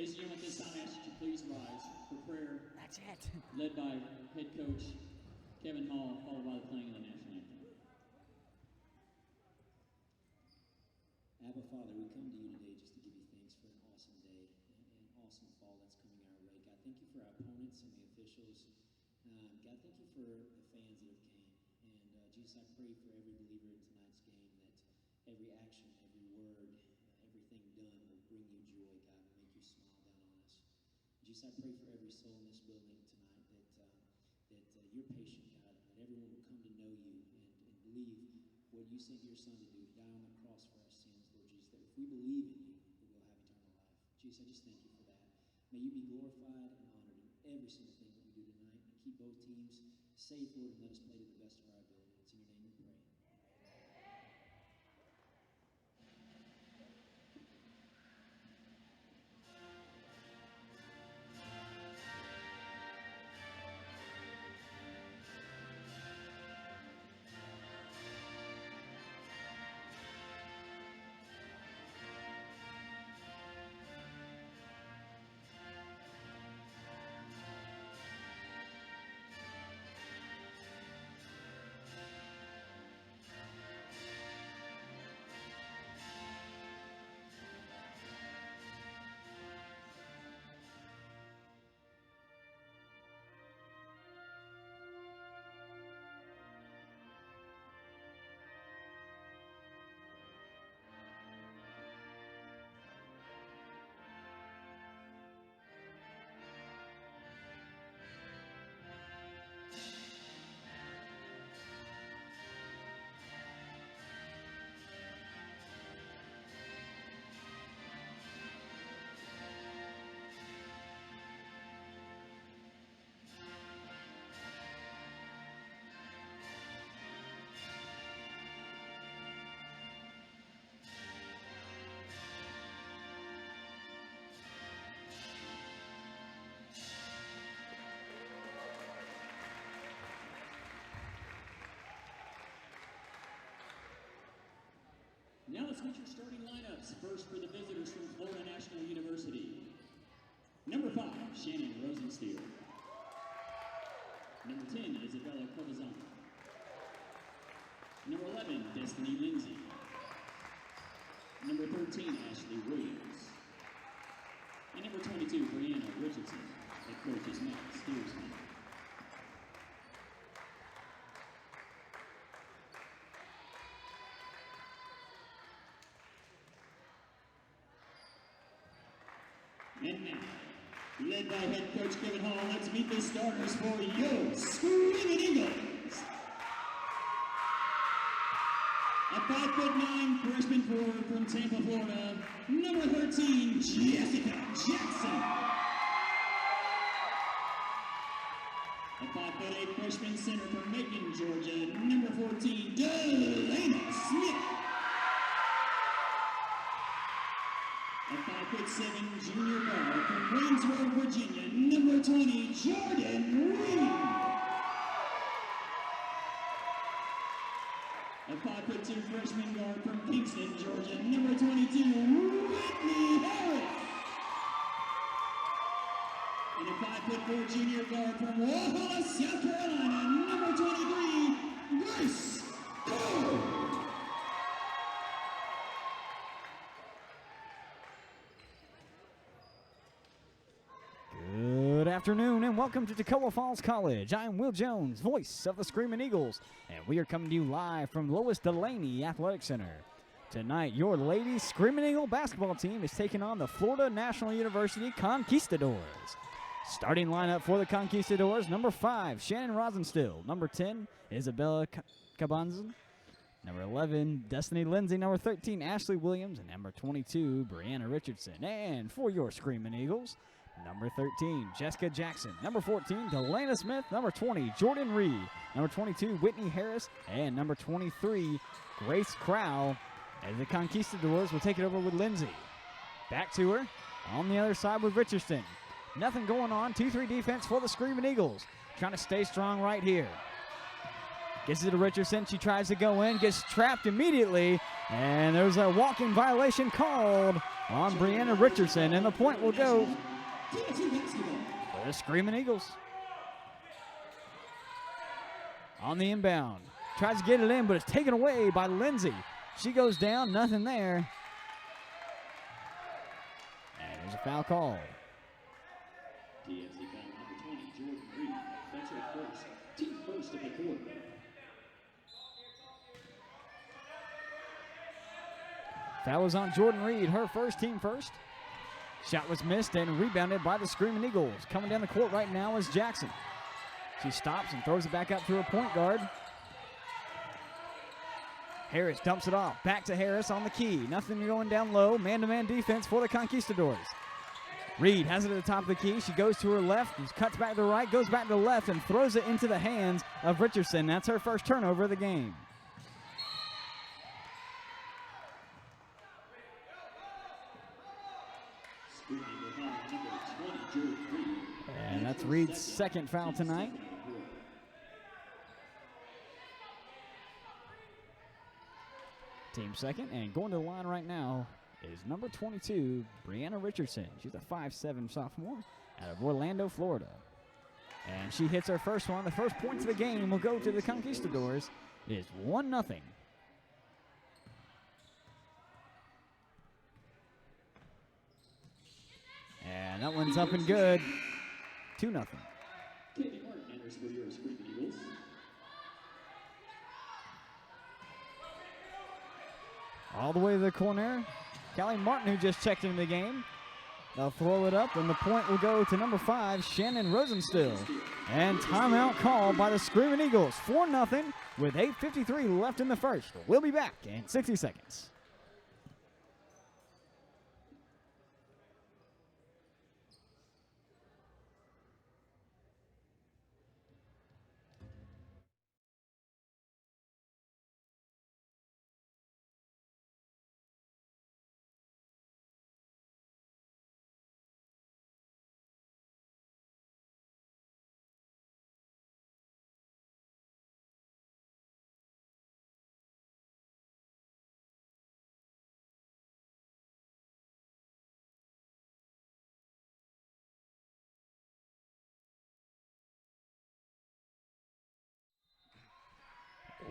Ladies and gentlemen, at this time, I ask that you please rise for prayer. That's it. Led by head coach Kevin Hall, followed by the playing of the national anthem. Abba, Father, we come to you today just to give you thanks for an awesome day, an awesome fall that's coming our way. God, thank you for our opponents and the officials. God, thank you for the fans that have came. And Jesus, I pray for every believer in tonight's game that every action, every word, everything done will bring you joy, God, and make you smile down on us. Jesus, I pray for every soul in this building tonight that you're patient, God, and that everyone will come to know you and believe what you sent your son to do, to die on the cross for our sins, Lord Jesus, that if we believe in you, we will have eternal life. Jesus, I just thank you for that. May you be glorified and honored in every single thing that we do tonight, and keep both teams safe, Lord, and let us play to the best of our ability. It's in your name we pray. Now let's meet your starting lineups. First for the visitors from Florida National University. Number 5, Shannon Rosenstein. Number 10, Isabella Covazano. Number 11, Destiny Lindsay. Number 13, Ashley Williams. And number 22, Brianna Richardson. Head coach is Matt Steersman. And now, led by head coach Kevin Hall, let's meet the starters for your Screaming Eagles. A 5'9" freshman forward from Tampa, Florida, number 13, Jessica Jackson. A 5'8" freshman center from Macon, Georgia, number 14, Delana Smith. A 5'7" junior guard from Waynesburg, Virginia, number 20, Jordan Reed. A 5'2" freshman guard from Kingston, Georgia, number 22, Whitney Harris. And a 5'4" junior guard from Walhalla, South Carolina, number 23, Grace Cole. Good afternoon and welcome to Toccoa Falls College. I'm Will Jones, voice of the Screaming Eagles, and we are coming to you live from Lois Delaney Athletic Center. Tonight, your ladies Screaming Eagle basketball team is taking on the Florida National University Conquistadors. Starting lineup for the Conquistadors, number 5, Shannon Rosenstiel. Number 10, Isabella Cabanzan. Number 11, Destiny Lindsay. Number 13, Ashley Williams. And number 22, Brianna Richardson. And for your Screaming Eagles, number 13, Jessica Jackson. Number 14, Delana Smith. Number 20, Jordan Reed. Number 22, Whitney Harris. And number 23, Grace Crowell. As the Conquistadors will take it over with Lindsay. Back to her on the other side with Richardson. Nothing going on. 2-3 defense for the Screaming Eagles. Trying to stay strong right here. Gets it to Richardson. She tries to go in, gets trapped immediately, and there's a walking violation called on Brianna Richardson, and the point will go for the Screaming Eagles. On the inbound. Tries to get it in, but it's taken away by Lindsay. She goes down, nothing there. And there's a foul call. TFC foul number 20, Jordan Reed. That's her first, team first of the quarter. Foul was on Jordan Reed, her first, team first. Shot was missed and rebounded by the Screaming Eagles. Coming down the court right now is Jackson. She stops and throws it back up to her point guard. Harris dumps it off. Back to Harris on the key. Nothing going down low. Man-to-man defense for the Conquistadors. Reed has it at the top of the key. She goes to her left, cuts back to the right, goes back to the left, and throws it into the hands of Richardson. That's her first turnover of the game. And that's Reed's second foul tonight. Team second, and going to the line right now is number 22, Brianna Richardson. She's a 5'7" sophomore out of Orlando, Florida. And she hits her first one. The first points of the game will go to the Conquistadors. It is 1-0. And that one's up and good. 2-0. Katie Martin enters for your Screaming Eagles. All the way to the corner. Callie Martin, who just checked into the game. They'll throw it up, and the point will go to number 5, Shannon Rosenstill. And timeout called by the Screaming Eagles. 4-0 with 8:53 left in the first. We'll be back in 60 seconds.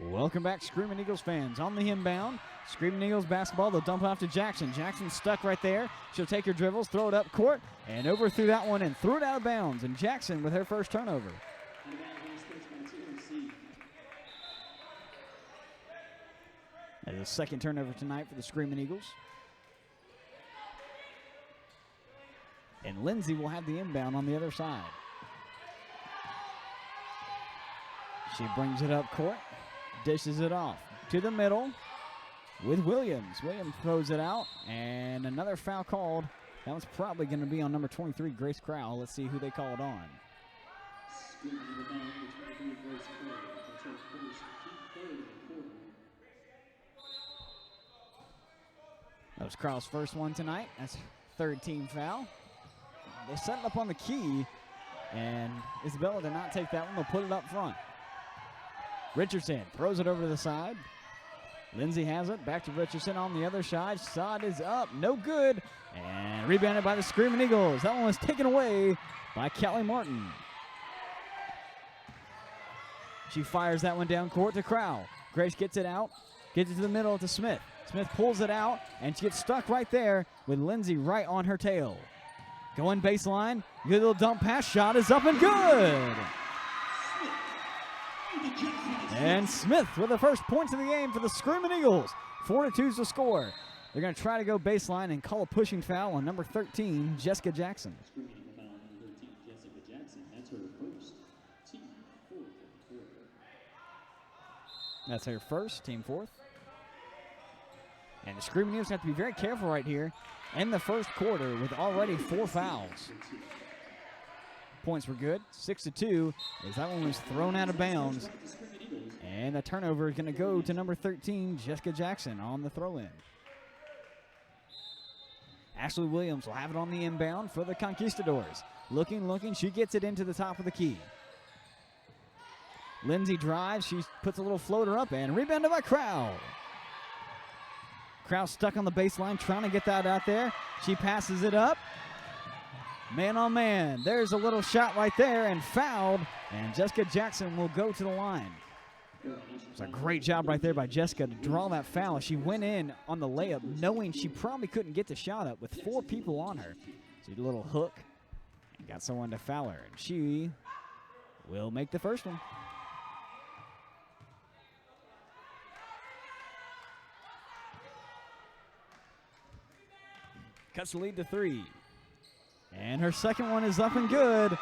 Welcome back, Screaming Eagles fans. On the inbound, Screaming Eagles basketball. They'll dump off to Jackson. Jackson's stuck right there. She'll take her dribbles, throw it up court, and overthrew that one and threw it out of bounds. And Jackson with her first turnover. That is the second turnover tonight for the Screaming Eagles. And Lindsay will have the inbound on the other side. She brings it up court. Dishes it off to the middle with Williams. Williams throws it out, and another foul called. That was probably going to be on number 23, Grace Crowell. Let's see who they call it on. That was Crowell's first one tonight. That's third team foul. They set it up on the key, and Isabella did not take that one. They'll put it up front. Richardson throws it over to the side. Lindsay has it. Back to Richardson on the other side. Shot is up. No good. And rebounded by the Screaming Eagles. That one was taken away by Callie Martin. She fires that one down court to Crowell. Grace gets it out. Gets it to the middle to Smith. Smith pulls it out, and she gets stuck right there with Lindsay right on her tail. Going baseline. Good little dump pass. Shot is up and good. And Smith with the first points of the game for the Screaming Eagles. 4-2's the score. They're going to try to go baseline and call a pushing foul on number 13, Jessica Jackson. Screaming Eagle foul on number 13, Jessica Jackson. That's her first, team fourth. That's her first, team fourth. And the Screaming Eagles have to be very careful right here in the first quarter with already 4 fouls. Points were good, 6-2, as that one was thrown out of bounds. And the turnover is going to go to number 13, Jessica Jackson, on the throw-in. Ashley Williams will have it on the inbound for the Conquistadors. Looking, she gets it into the top of the key. Lindsay drives. She puts a little floater up and rebounded by Crow. Crow stuck on the baseline trying to get that out there. She passes it up. Man on man. There's a little shot right there and fouled. And Jessica Jackson will go to the line. It's a great job right there by Jessica to draw that foul. She went in on the layup knowing she probably couldn't get the shot up with 4 people on her. She did a little hook and got someone to foul her. And she will make the first one. Cuts the lead to 3. And her second one is up and good.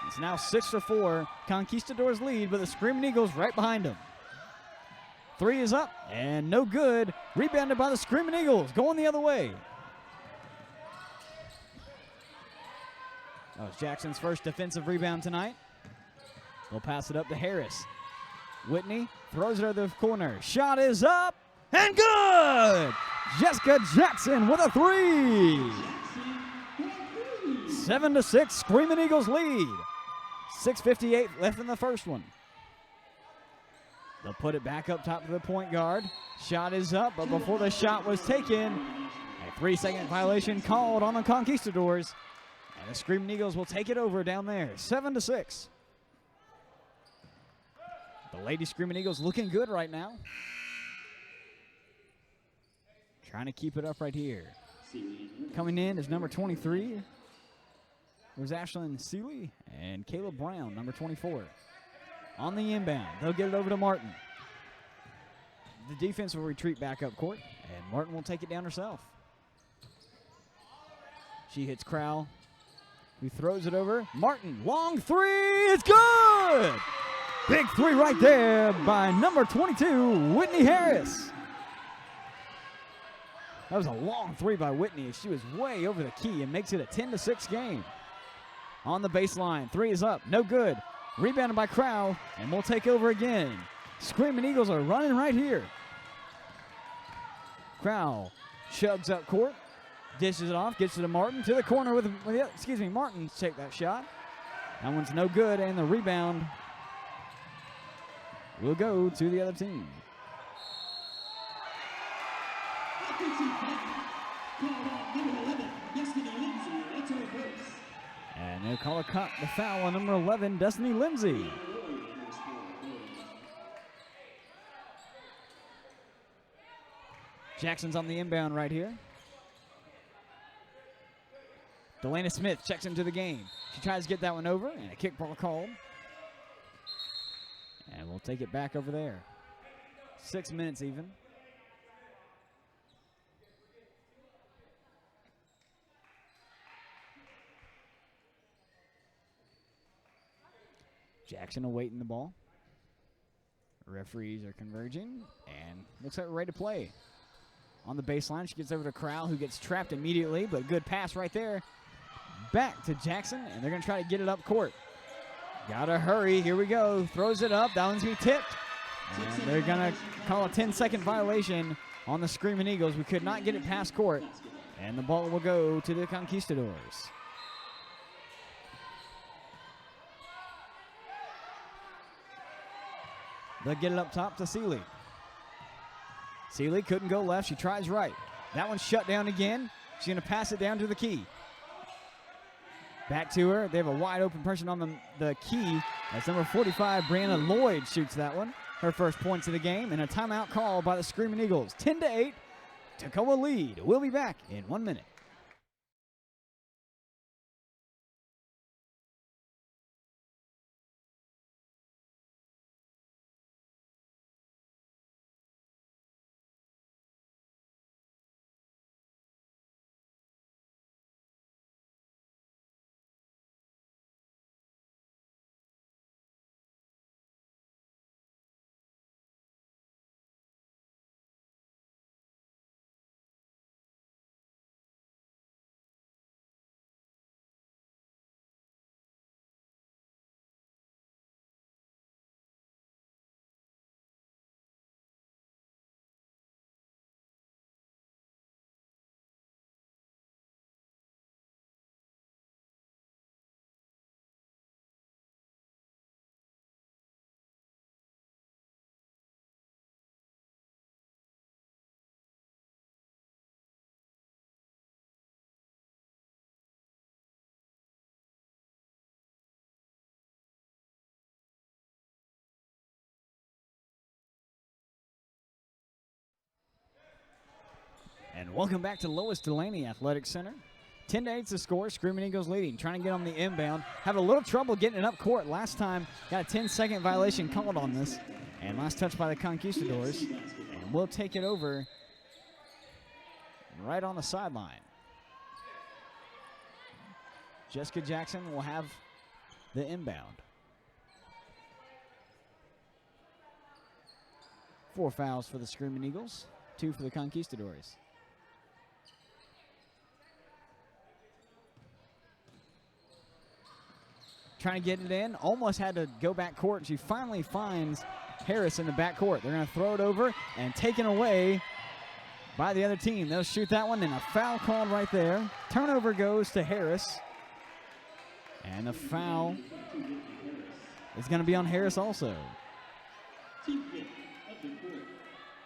It's now 6-4. Conquistadors lead, but the Screaming Eagles right behind them. 3 is up and no good. Rebounded by the Screaming Eagles, going the other way. That was Jackson's first defensive rebound tonight. They'll pass it up to Harris. Whitney throws it out of the corner. Shot is up and good! Jessica Jackson with a 3. 7-6, Screaming Eagles lead. 6:58 left in the first one. They'll put it back up top to the point guard. Shot is up, but before the shot was taken, a 3-second violation called on the Conquistadors. And the Screaming Eagles will take it over down there, 7-6. The Lady Screaming Eagles looking good right now. Trying to keep it up right here. Coming in is number 23. There's Ashlyn Seeley and Caleb Brown, number 24. On the inbound, they'll get it over to Martin. The defense will retreat back up court, and Martin will take it down herself. She hits Crowell, who throws it over. Martin, long 3, it's good! Big 3 right there by number 22, Whitney Harris. That was a long 3 by Whitney. She was way over the key and makes it a 10-6 game. On the baseline, 3 is up, no good. Rebounded by Crow, and we'll take over again. Screaming Eagles are running right here. Crow chugs up court, dishes it off, gets it to Martin, to the corner with Martin take that shot. That one's no good, and the rebound will go to the other team. And they'll call the foul on number 11, Destiny Lindsay. Jackson's on the inbound right here. Delana Smith checks into the game. She tries to get that one over, and a kickball called. And we'll take it back over there. 6 minutes even. Jackson awaiting the ball. Referees are converging, and looks like we're ready to play. On the baseline, she gets over to Crowell, who gets trapped immediately, but good pass right there. Back to Jackson, and they're going to try to get it up court. Gotta hurry. Here we go. Throws it up. That one's going to be tipped. And they're going to call a 10-second violation on the Screaming Eagles. We could not get it past court, and the ball will go to the Conquistadors. They'll get it up top to Seeley. Seeley couldn't go left. She tries right. That one's shut down again. She's going to pass it down to the key. Back to her. They have a wide open person on the key. That's number 45, Brianna Lloyd, shoots that one. Her first points of the game, and a timeout call by the Screaming Eagles. 10-8, Toccoa lead. We'll be back in 1 minute. Welcome back to Lois Delaney Athletic Center. 10-8 the score. Screaming Eagles leading. Trying to get on the inbound. Having a little trouble getting it up court last time. Got a 10-second violation called on this. And last touch by the Conquistadors. And we'll take it over right on the sideline. Jessica Jackson will have the inbound. 4 fouls for the Screaming Eagles. 2 for the Conquistadors. Trying to get it in, almost had to go back court. She finally finds Harris in the back court. They're going to throw it over and taken away by the other team. They'll shoot that one, and a foul called right there. Turnover goes to Harris. And the foul is going to be on Harris also.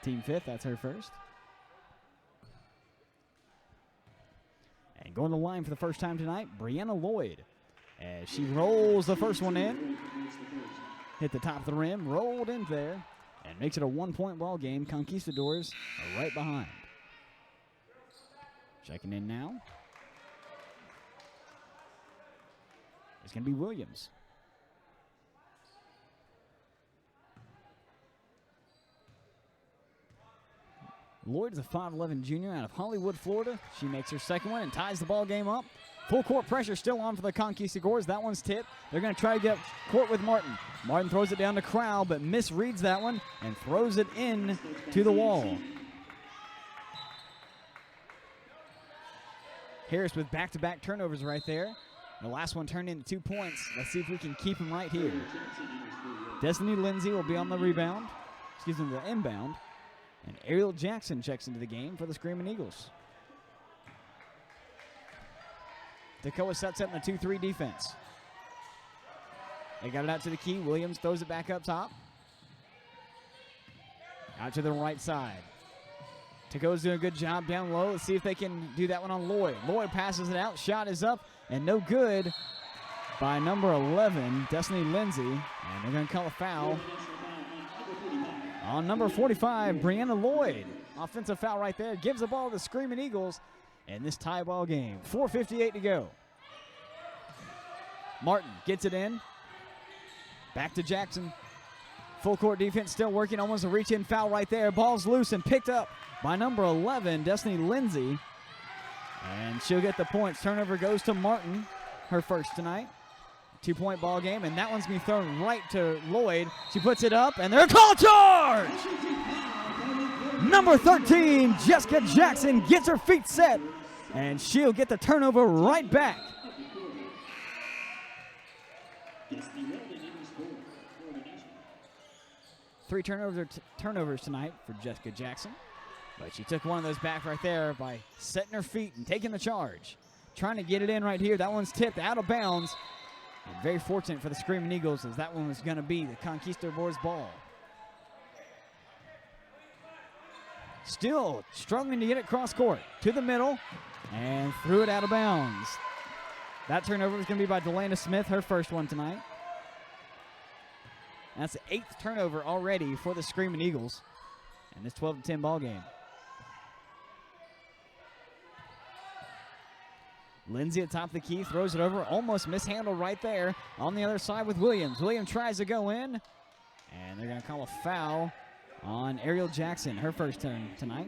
Team fifth, that's her first. And going to the line for the first time tonight, Brianna Lloyd. As she rolls the first one in. Hit the top of the rim, rolled in there, and makes it a 1-point ball game. Conquistadors are right behind. Checking in now. It's going to be Williams. Lloyd's a 5'11 junior out of Hollywood, Florida. She makes her second one and ties the ball game up. Full court pressure still on for the Conquistadors. That one's tipped. They're going to try to get court with Martin. Martin throws it down to Crowell, but misreads that one and throws it in to the wall. Harris with back-to-back turnovers right there. The last one turned into 2 points. Let's see if we can keep him right here. Destiny Lindsay will be on the rebound. Excuse me, the inbound. And Ariel Jackson checks into the game for the Screaming Eagles. Dakota sets up in a 2-3 defense. They got it out to the key. Williams throws it back up top. Out to the right side. Taco's doing a good job down low. Let's see if they can do that one on Lloyd. Lloyd passes it out. Shot is up and no good by number 11, Destiny Lindsay. And they're going to call a foul on number 45, Brianna Lloyd. Offensive foul right there. Gives the ball to the Screaming Eagles in this tie ball game. 4:58 to go. Martin gets it in. Back to Jackson. Full court defense still working. Almost a reach-in foul right there. Ball's loose and picked up by number 11, Destiny Lindsay. And she'll get the points. Turnover goes to Martin, her first tonight. 2-point ball game, and that one's going to be thrown right to Lloyd. She puts it up, and they're called charge! Number 13, Jessica Jackson gets her feet set, and she'll get the turnover right back. Three turnovers tonight for Jessica Jackson, but she took one of those back right there by setting her feet and taking the charge. Trying to get it in right here. That one's tipped out of bounds. And very fortunate for the Screaming Eagles as that one was going to be the Conquistadors' ball. Still struggling to get it cross court to the middle and threw it out of bounds. That turnover is going to be by Delana Smith, her first one tonight. That's the 8th turnover already for the Screaming Eagles in this 12-10 ball game. Lindsay at top of the key, throws it over, almost mishandled right there on the other side with Williams. Williams tries to go in, and they're going to call a foul on Ariel Jackson, her first turn tonight.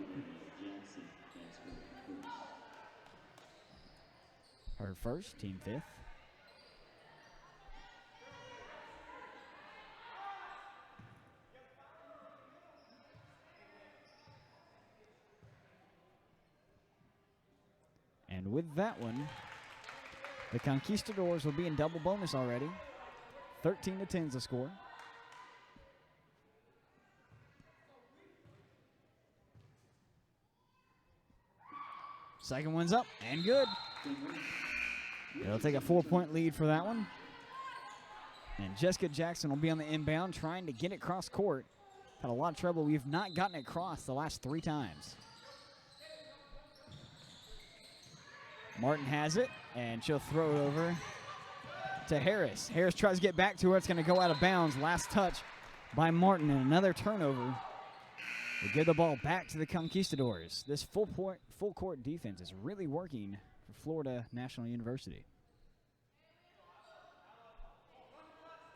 Her first, team fifth. And with that one, the Conquistadors will be in double bonus already. 13-10 is the score. Second one's up and good. They'll take a 4-point lead for that one. And Jessica Jackson will be on the inbound trying to get it cross court. Had a lot of trouble. We've not gotten it cross the last 3 times. Martin has it, and she'll throw it over to Harris. Harris tries to get back to her. It's going to go out of bounds. Last touch by Martin, and another turnover We give the ball back to the Conquistadors. This full court defense is really working for Florida National University.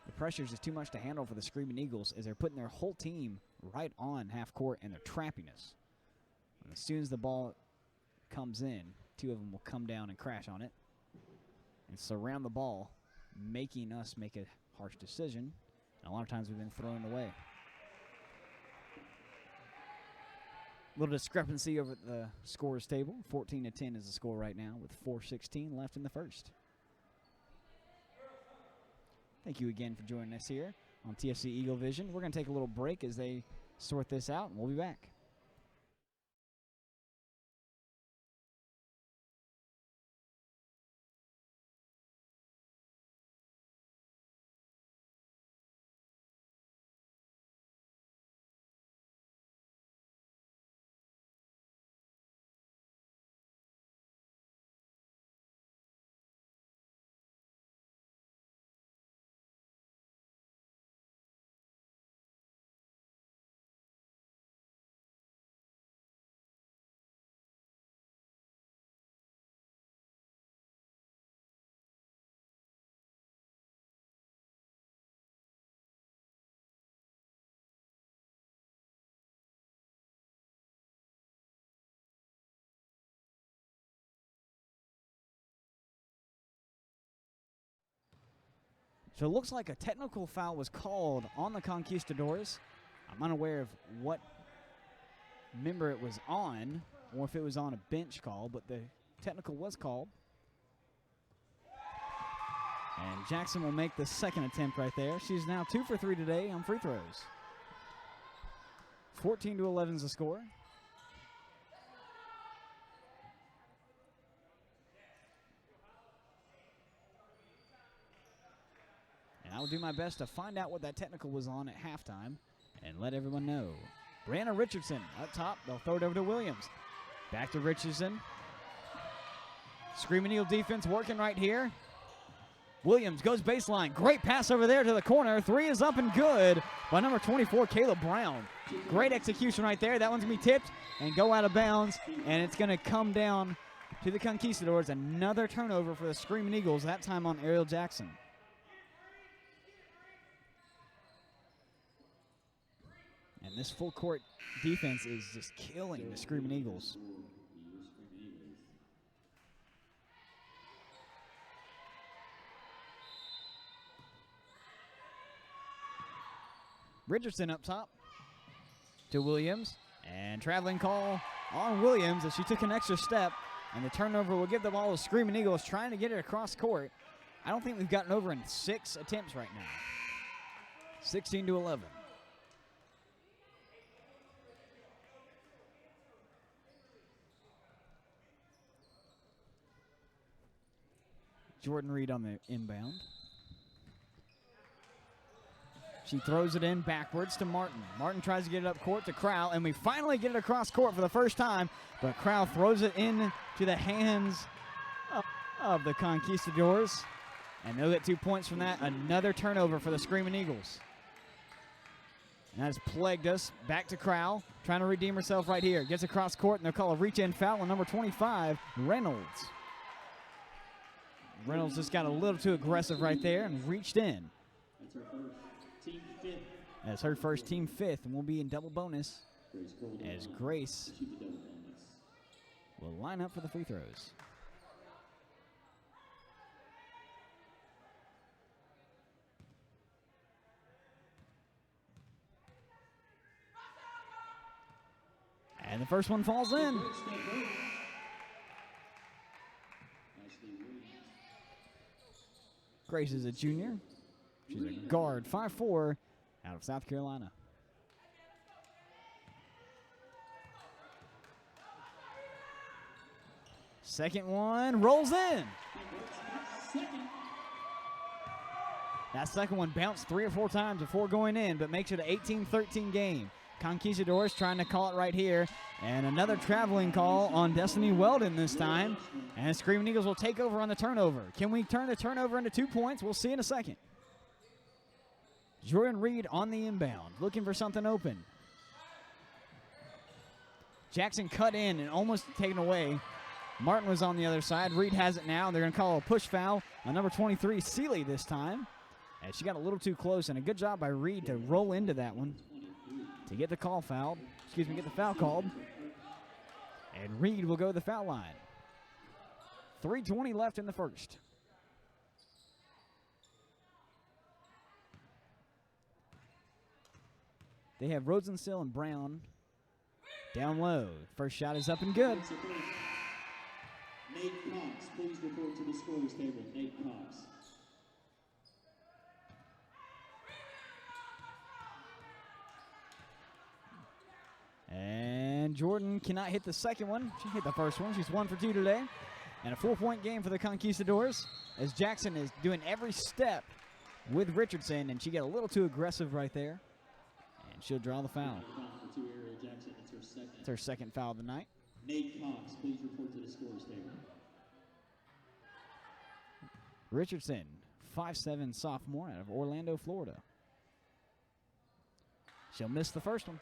The pressures is too much to handle for the Screaming Eagles as they're putting their whole team right on half court and they're trapping us. And as soon as the ball comes in, two of them will come down and crash on it and surround the ball, making us make a harsh decision. And a lot of times we've been throwing it away. A little discrepancy over at the scorers table. 14-10 is the score right now with 4:16 left in the first. Thank you again for joining us here on TFC Eagle Vision. We're going to take a little break as they sort this out, and we'll be back. So it looks like a technical foul was called on the Conquistadors. I'm unaware of what member it was on or if it was on a bench call, but the technical was called. And Jackson will make the second attempt right there. She's now 2 for 3 today on free throws. 14-11 is the score. And I will do my best to find out what that technical was on at halftime and let everyone know. Brianna Richardson up top. They'll throw it over to Williams. Back to Richardson. Screaming Eagle defense working right here. Williams goes baseline. Great pass over there to the corner. 3 is up and good by number 24, Caleb Brown. Great execution right there. That one's going to be tipped and go out of bounds, and it's going to come down to the Conquistadors. Another turnover for the Screaming Eagles, that time on Ariel Jackson. And this full court defense is just killing the Screaming Eagles. Richardson up top to Williams, and traveling call on Williams as she took an extra step, and the turnover will give the ball to Screaming Eagles trying to get it across court. I don't think we've gotten over in 6 attempts right now. 16-11. Jordan Reed on the inbound. She throws it in backwards to Martin. Martin tries to get it up court to Crowell, and we finally get it across court for the first time, but Crowell throws it in to the hands of the Conquistadors, and they'll get 2 points from that. Another turnover for the Screaming Eagles. And that has plagued us. Back to Crowell, trying to redeem herself right here. Gets across court, and they'll call a reach-in foul on number 25, Reynolds. Reynolds just got a little too aggressive right there and reached in. That's her first team fifth, and we'll be in double bonus as Grace will line up for the free throws. And the first one falls in. Grace is a junior. She's a guard, 5'4", out of South Carolina. Second one rolls in. That second one bounced 3 or 4 times before going in, but makes it an 18-13 game. Conquistadors trying to call it right here. And another traveling call on Destiny Weldon this time. And Screaming Eagles will take over on the turnover. Can we turn the turnover into 2 points? We'll see in a second. Jordan Reed on the inbound, looking for something open. Jackson cut in and almost taken away. Martin was on the other side. Reed has it now. They're going to call a push foul on number 23, Seeley, this time. And she got a little too close, and a good job by Reed to roll into that one to get the call fouled. Excuse me, get the foul called. And Reed will go to the foul line. 3:20 left in the first. They have Rosenstiel and Brown down low. First shot is up and good. Nate Cox, please report to the scorer's table. Nate Cox. And Jordan cannot hit the second one. She hit the first one. She's 1 for 2 today. And a 4-point game for the Conquistadors as Jackson is doing every step with Richardson, and she got a little too aggressive right there. And she'll draw the foul. It's her second foul of the night. Nate Cox, please report to the scorer's table. Richardson, 5'7" sophomore out of Orlando, Florida. She'll miss the first one.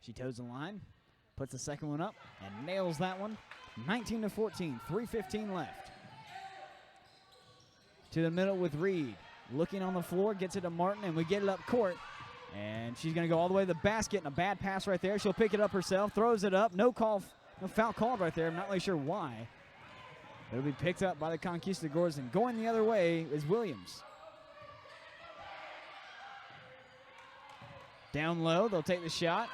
She toes the line, puts the second one up, and nails that one. 19-14, 3:15 left. To the middle with Reed. Looking on the floor, gets it to Martin, and we get it up court. And she's going to go all the way to the basket, and a bad pass right there. She'll pick it up herself, throws it up. No foul called right there. I'm not really sure why. But it'll be picked up by the Conquistadors, and going the other way is Williams. Down low, they'll take the shot,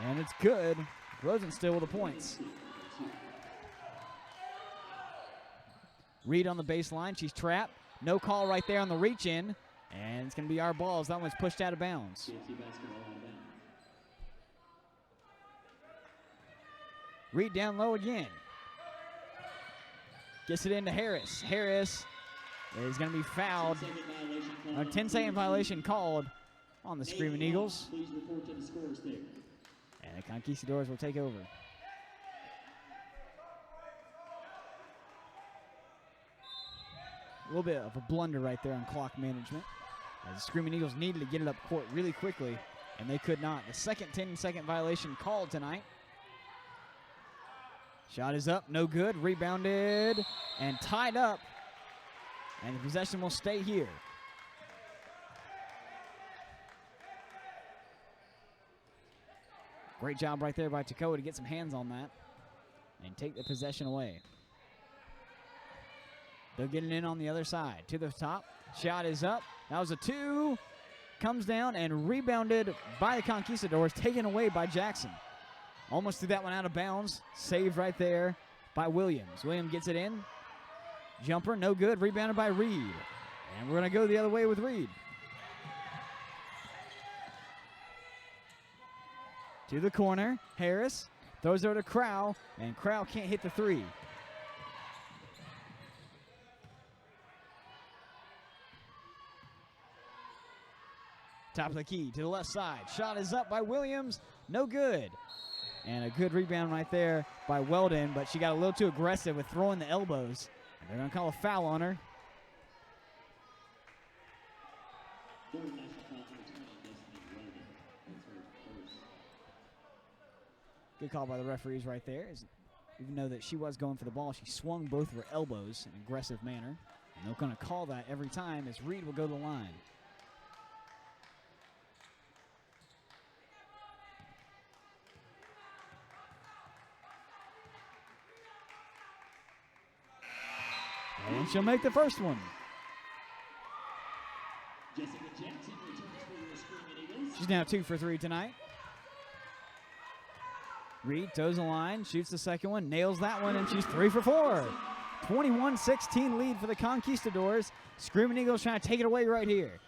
and it's good. Rosenstiel with the points. Reed on the baseline. She's trapped. No call right there on the reach in. And it's going to be our ball as that one's pushed out of bounds. Reed down low again. Gets it into Harris. Harris is going to be fouled. A 10-second violation called on the Screaming Eagles. Please report to the scorer's table. And the Conquistadors will take over. A little bit of a blunder right there on clock management. As the Screaming Eagles needed to get it up court really quickly, and they could not. The second 10-second violation called tonight. Shot is up, no good. Rebounded and tied up. And the possession will stay here. Great job right there by Tacoa to get some hands on that and take the possession away. They'll get it in on the other side. To the top. Shot is up. That was a 2. Comes down and rebounded by the Conquistadors, taken away by Jackson. Almost threw that one out of bounds. Saved right there by Williams. Williams gets it in. Jumper, no good. Rebounded by Reed. And we're going to go the other way with Reed. To the corner. Harris throws her to Crow, and Crow can't hit the 3. Top of the key to the left side. Shot is up by Williams. No good. And a good rebound right there by Weldon, but she got a little too aggressive with throwing the elbows. And they're going to call a foul on her. Good call by the referees right there. Even though that she was going for the ball, she swung both of her elbows in an aggressive manner. And they're going to call that every time as Reed will go to the line. And she'll make the first one. Jessica Jackson returns for the Screaming Eagles. She's now 2 for 3 tonight. Reed toes the line, shoots the second one, nails that one, and she's 3 for 4. 21-16 lead for the Conquistadors. Screaming Eagles trying to take it away right here.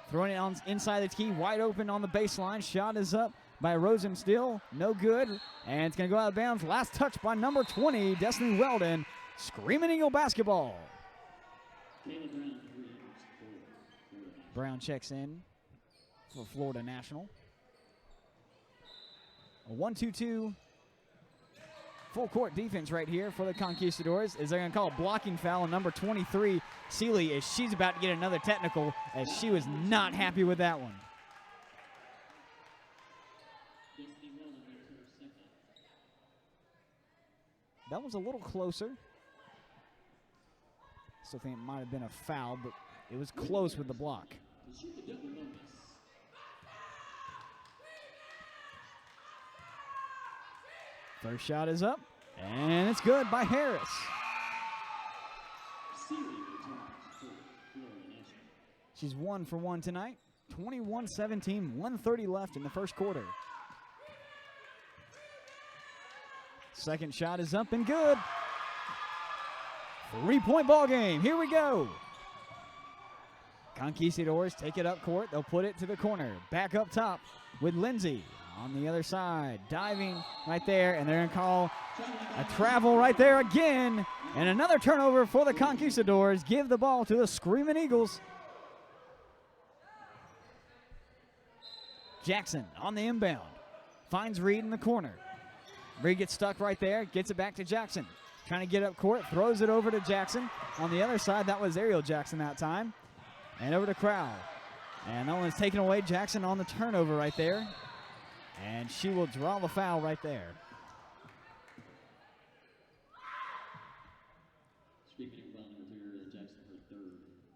Throwing it on inside the key, wide open on the baseline. Shot is up by Rosenstiel, no good, and it's going to go out of bounds. Last touch by number 20, Destiny Weldon. Screaming Eagle basketball. Brown checks in for Florida National. A 1-2-2 full court defense right here for the Conquistadors, is they're going to call a blocking foul on number 23, Seeley, as she's about to get another technical, as she was not happy with that one. That was a little closer. Still think it might have been a foul, but it was close with the block. First shot is up, and it's good by Harris. She's 1 for 1 tonight. 21-17, 1:30 left in the first quarter. Second shot is up and good. 3-point ball game. Here we go. Conquistadors take it up court. They'll put it to the corner. Back up top with Lindsay on the other side. Diving right there, and they're going to call a travel right there again. And another turnover for the Conquistadors. Give the ball to the Screaming Eagles. Jackson on the inbound. Finds Reed in the corner. Reed gets stuck right there. Gets it back to Jackson. Trying to get up court. Throws it over to Jackson. On the other side, that was Ariel Jackson that time. And over to Crowell. And that one's taken away. Jackson on the turnover right there. And she will draw the foul right there.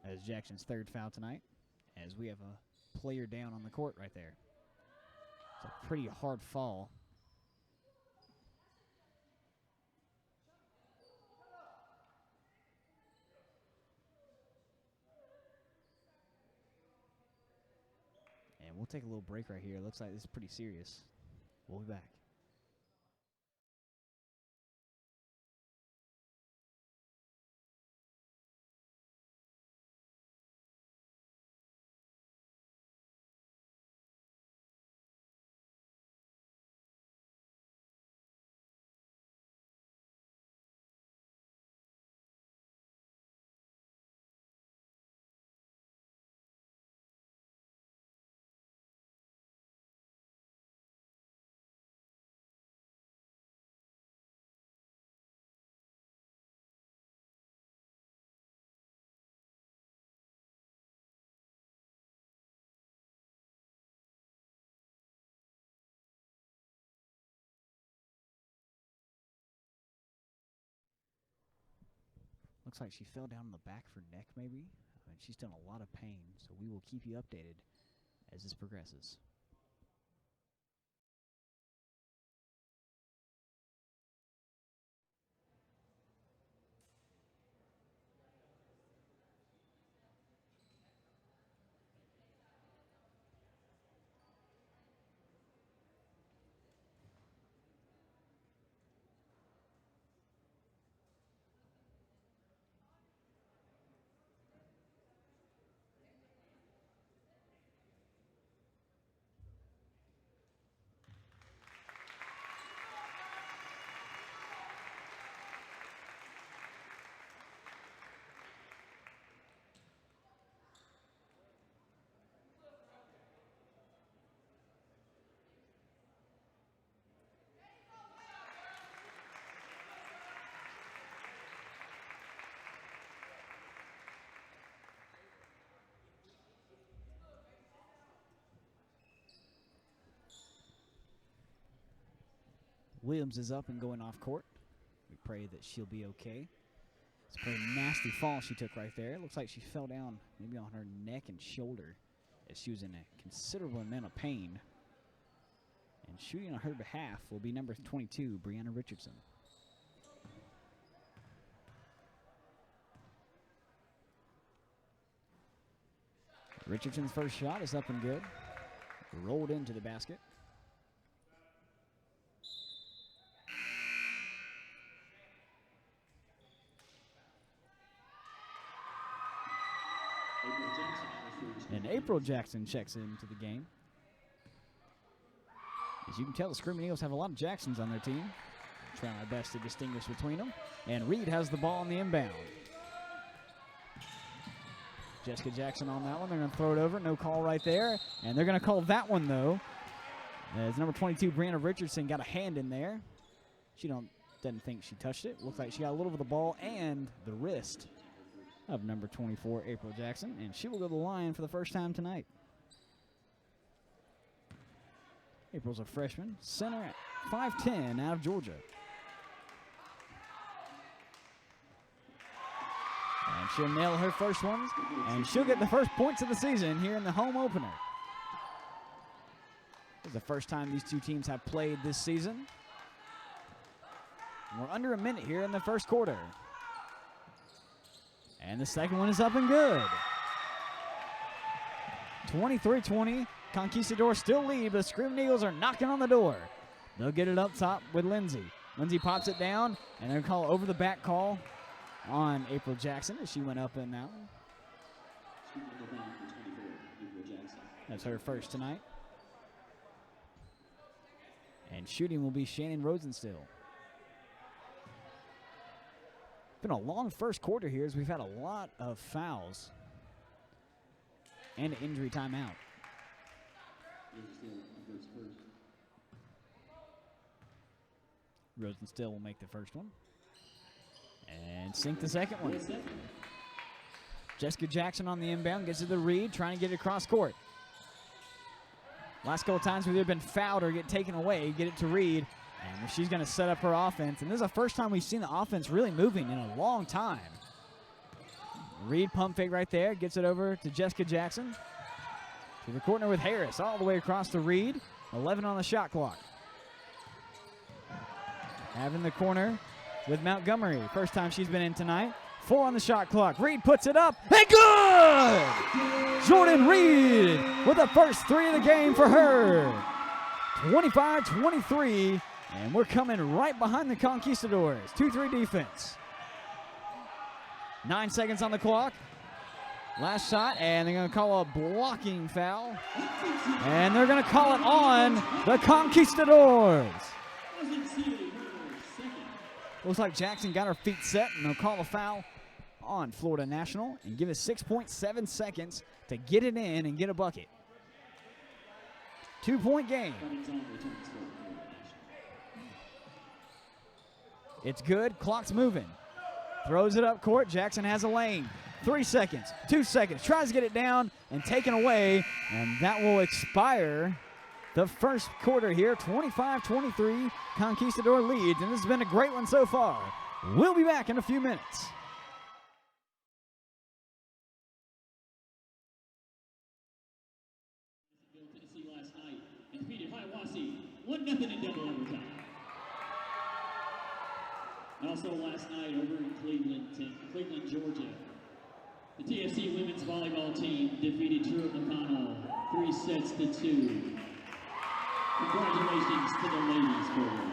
As Jackson's third foul tonight. As we have a player down on the court right there. It's a pretty hard fall. And we'll take a little break right here. Looks like this is pretty serious. We'll be back. Looks like she fell down on the back of her neck, maybe. And she's done a lot of pain, so we will keep you updated as this progresses. Williams is up and going off court. We pray that she'll be okay. It's a pretty nasty fall she took right there. It looks like she fell down maybe on her neck and shoulder as she was in a considerable amount of pain. And shooting on her behalf will be number 22, Brianna Richardson. Richardson's first shot is up and good. Rolled into the basket. And April Jackson checks into the game. As you can tell, the Screaming Eagles have a lot of Jacksons on their team. I'm trying my best to distinguish between them. And Reed has the ball on the inbound. Jessica Jackson on that one. They're going to throw it over. No call right there. And they're going to call that one, though. As number 22, Brianna Richardson, got a hand in there. She don't Didn't think she touched it. Looks like she got a little of the ball and the wrist of number 24, April Jackson, and she will go to the line for the first time tonight. April's a freshman, center at 5'10", out of Georgia. And she'll nail her first ones, and she'll get the first points of the season here in the home opener. This is the first time these two teams have played this season. We're under a minute here in the first quarter. And the second one is up and good. 23-20. Conquistadors still lead, but the Screaming Eagles are knocking on the door. They'll get it up top with Lindsay. Lindsay pops it down, and they'll call over the back call on April Jackson as she went up in that one. That's her first tonight. And shooting will be Shannon Rosenstill. Been a long first quarter here as we've had a lot of fouls and injury timeout. Rosenstill will make the first one and sink the second one. Jessica Jackson on the inbound, gets to the read, trying to get it across court. Last couple times we've either been fouled or get taken away, get it to Reed, and she's going to set up her offense. And this is the first time we've seen the offense really moving in a long time. Reed pump fake right there, gets it over to Jessica Jackson. To the corner with Harris, all the way across to Reed. 11 on the shot clock. Having the corner with Montgomery. First time she's been in tonight. 4 on the shot clock. Reed puts it up, and good! Jordan Reed with the first 3 of the game for her. 25-23, and we're coming right behind the Conquistadors. 2-3 defense. 9 seconds on the clock. Last shot, and they're going to call a blocking foul. And they're going to call it on the Conquistadors. Looks like Jackson got her feet set, and they'll call a foul on Florida National and give us 6.7 seconds to get it in and get a bucket. 2-point game. It's good. Clock's moving. Throws it up court. Jackson has a lane. 3 seconds, 2 seconds, tries to get it down and taken away, and that will expire the first quarter here. 25-23, Conquistador leads, and this has been a great one so far. We'll be back in a few minutes. Tennessee last night and defeated Hiawassee 1-0 in double overtime. Also last night over in Cleveland, Georgia, the TFC women's volleyball team defeated Truett McConnell 3-2. Congratulations to the ladies for them.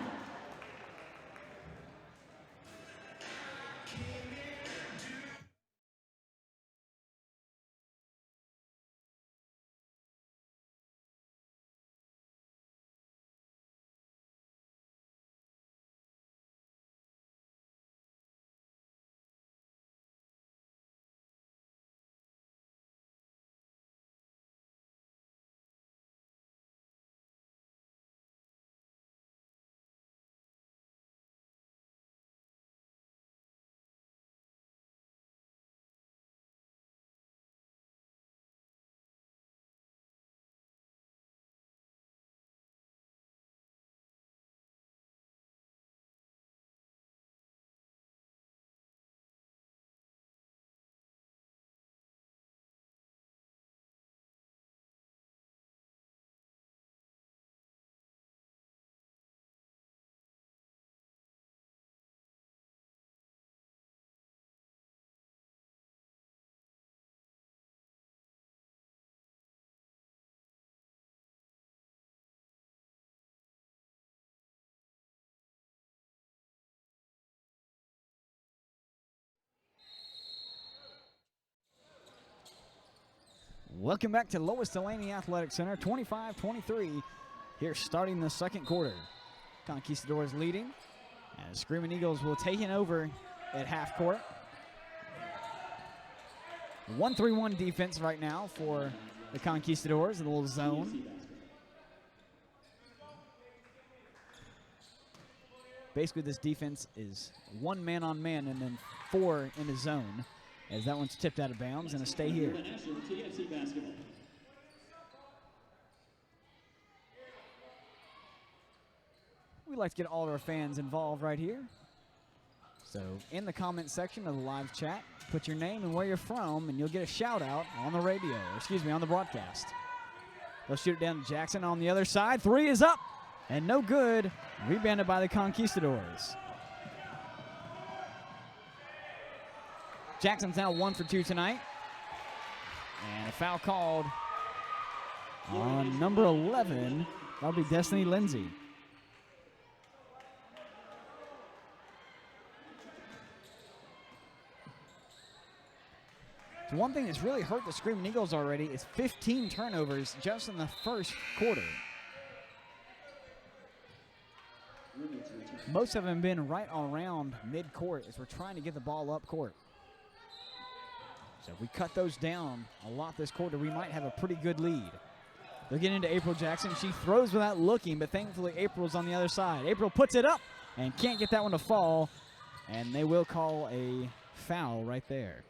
Welcome back to Lois Delaney Athletic Center, 25-23 here starting the second quarter. Conquistadors leading, and Screaming Eagles will take it over at half court. 1-3-1 defense right now for the Conquistadors, a little zone. Basically, this defense is 1 man on man and then 4 in the zone, as that one's tipped out of bounds and a stay here. TFC basketball. We like to get all of our fans involved right here. So in the comment section of the live chat, put your name and where you're from, and you'll get a shout out on the radio, or excuse me, on the broadcast. They'll shoot it down to Jackson on the other side. 3 is up and no good. Rebounded by the Conquistadors. Jackson's now 1 for 2 tonight. And a foul called on number 11. That'll be Destiny Lindsay. So one thing that's really hurt the Screaming Eagles already is 15 turnovers just in the first quarter. Most of them been right around mid-court as we're trying to get the ball up court. So if we cut those down a lot this quarter, we might have a pretty good lead. They'll get into April Jackson. She throws without looking, but thankfully April's on the other side. April puts it up and can't get that one to fall, and they will call a foul right there.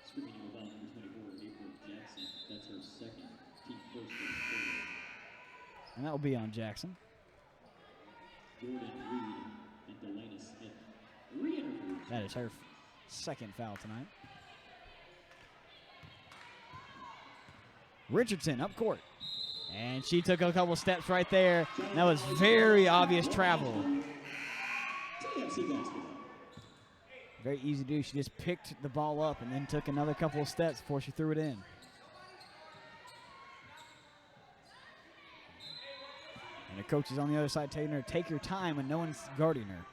Screaming Eagle foul number 24, April Jackson. That's her second, team first for the quarter. And that will be on Jackson. Jordan Reed and Delana Smith re-enters. That is her second foul tonight. Richardson up court. And she took a couple steps right there. That was very obvious travel. TFC basketball. Very easy to do. She just picked the ball up and then took another couple of steps before she threw it in. And the coach is on the other side telling her, take your time when no one's guarding her.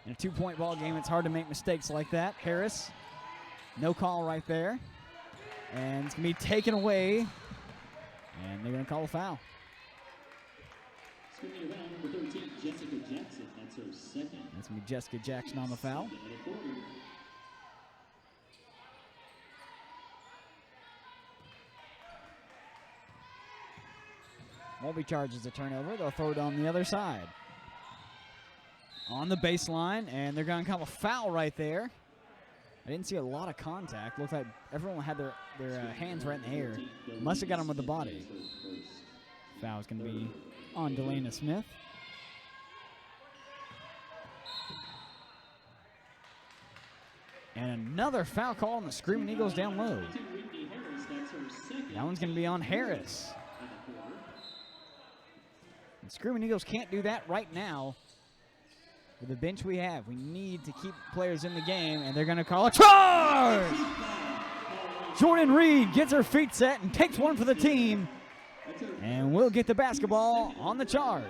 In a 2-point ball game, it's hard to make mistakes like that. Harris, no call right there. And it's going to be taken away. And they're going to call a foul. Screaming foul number 13, Jessica Jackson. That's her second. That's going to be Jessica Jackson on the foul. Won't be charged as a turnover. They'll throw it on the other side. On the baseline, and they're going to call a foul right there. I didn't see a lot of contact. Looked like everyone had their hands right in the air. Must have got them with the body. Foul is going to be on Delana Smith. And another foul call on the Screaming Eagles down low. That one's going to be on Harris. And Screaming Eagles can't do that right now. With the bench we have, we need to keep players in the game, and they're going to call a charge! Jordan Reed gets her feet set and takes one for the team, and we'll get the basketball on the charge.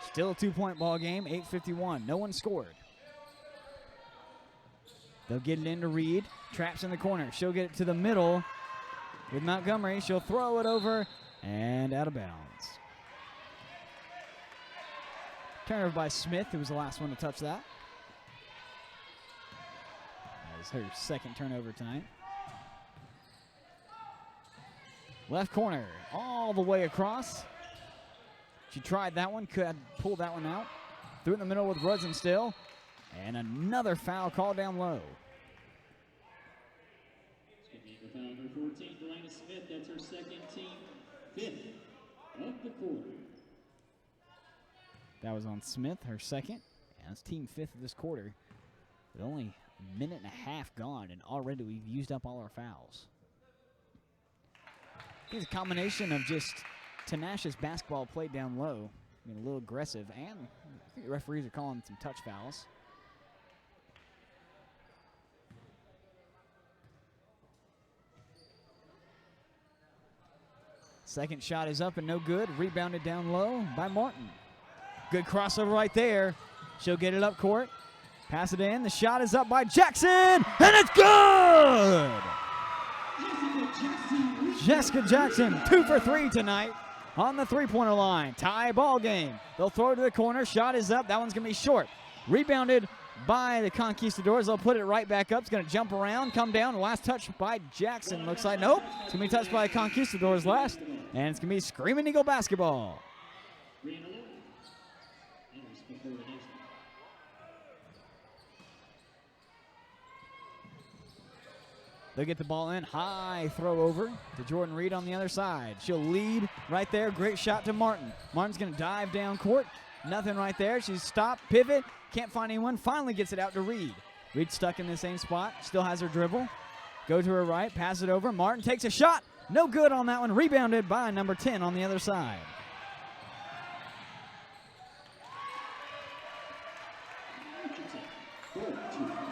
Still a 2-point ball game, 8:51. No one scored. They'll get it into Reed. Traps in the corner. She'll get it to the middle with Montgomery. She'll throw it over and out of bounds. Turnover by Smith, who was the last one to touch that. That is her second turnover tonight. Left corner, all the way across. She tried that one, could pull that one out. Threw it in the middle with Rudson still. And another foul called down low. Foul number 14, Delana Smith. That's her second, team fifth of the quarter. That was on Smith, her second. And that's team fifth of this quarter. With only a minute and a half gone, and already we've used up all our fouls. It's a combination of just tenacious basketball played down low, being a little aggressive, and I think the referees are calling some touch fouls. Second shot is up and no good. Rebounded down low by Martin. Good crossover right there. She'll get it up court. Pass it in. The shot is up by Jackson, and it's good! Jessica Jackson, 2 for 3 tonight on the three-pointer line. Tie ball game. They'll throw it to the corner. Shot is up. That one's going to be short. Rebounded by the Conquistadors. They'll put it right back up. It's going to jump around, come down. Last touch by Jackson. Looks like, nope. It's going to be touched by the Conquistadors last. And it's going to be Screaming Eagle basketball. Brianna Lloyd. Enters for Florida National. They'll get the ball in. High throw over to Jordan Reed on the other side. She'll lead right there. Great shot to Martin. Martin's going to dive down court. Nothing right there. She's stopped, pivot. Can't find anyone. Finally gets it out to Reed. Reed stuck in the same spot. Still has her dribble. Go to her right. Pass it over. Martin takes a shot. No good on that one. Rebounded by number 10 on the other side.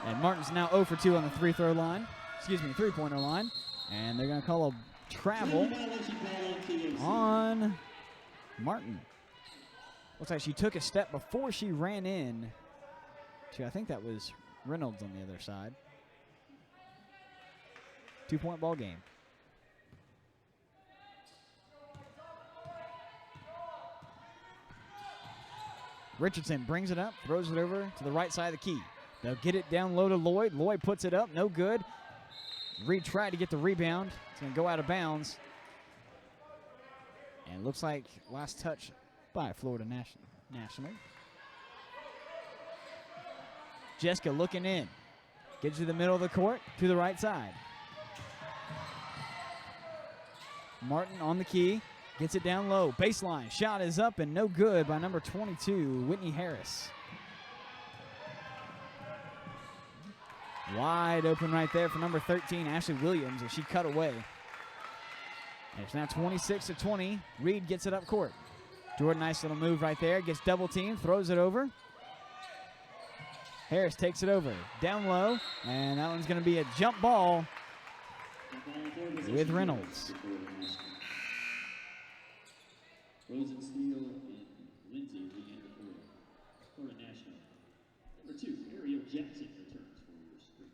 And Martin's now 0 for 2 on the three-pointer line. And they're going to call a travel on Martin. Looks like she took a step before she ran in to, I think that was Reynolds on the other side. 2-point ball game. Richardson brings it up, throws it over to the right side of the key. They'll get it down low to Lloyd. Lloyd puts it up, no good. Reed tried to get the rebound. It's going to go out of bounds. And it looks like last touch by Florida National. Jessica looking in. Gets to the middle of the court, to the right side. Martin on the key. Gets it down low. Baseline. Shot is up and no good by number 22, Whitney Harris. Wide open right there for number 13, Ashley Williams, as she cut away. And it's now 26-20. Reed gets it up court. Jordan, nice little move right there. Gets double teamed, throws it over. Harris takes it over. Down low, and that one's going to be a jump ball with Reynolds. Rosensteel and Lindsay re-enter for Florida National. Number 2, Ariel Jackson returns for your Spring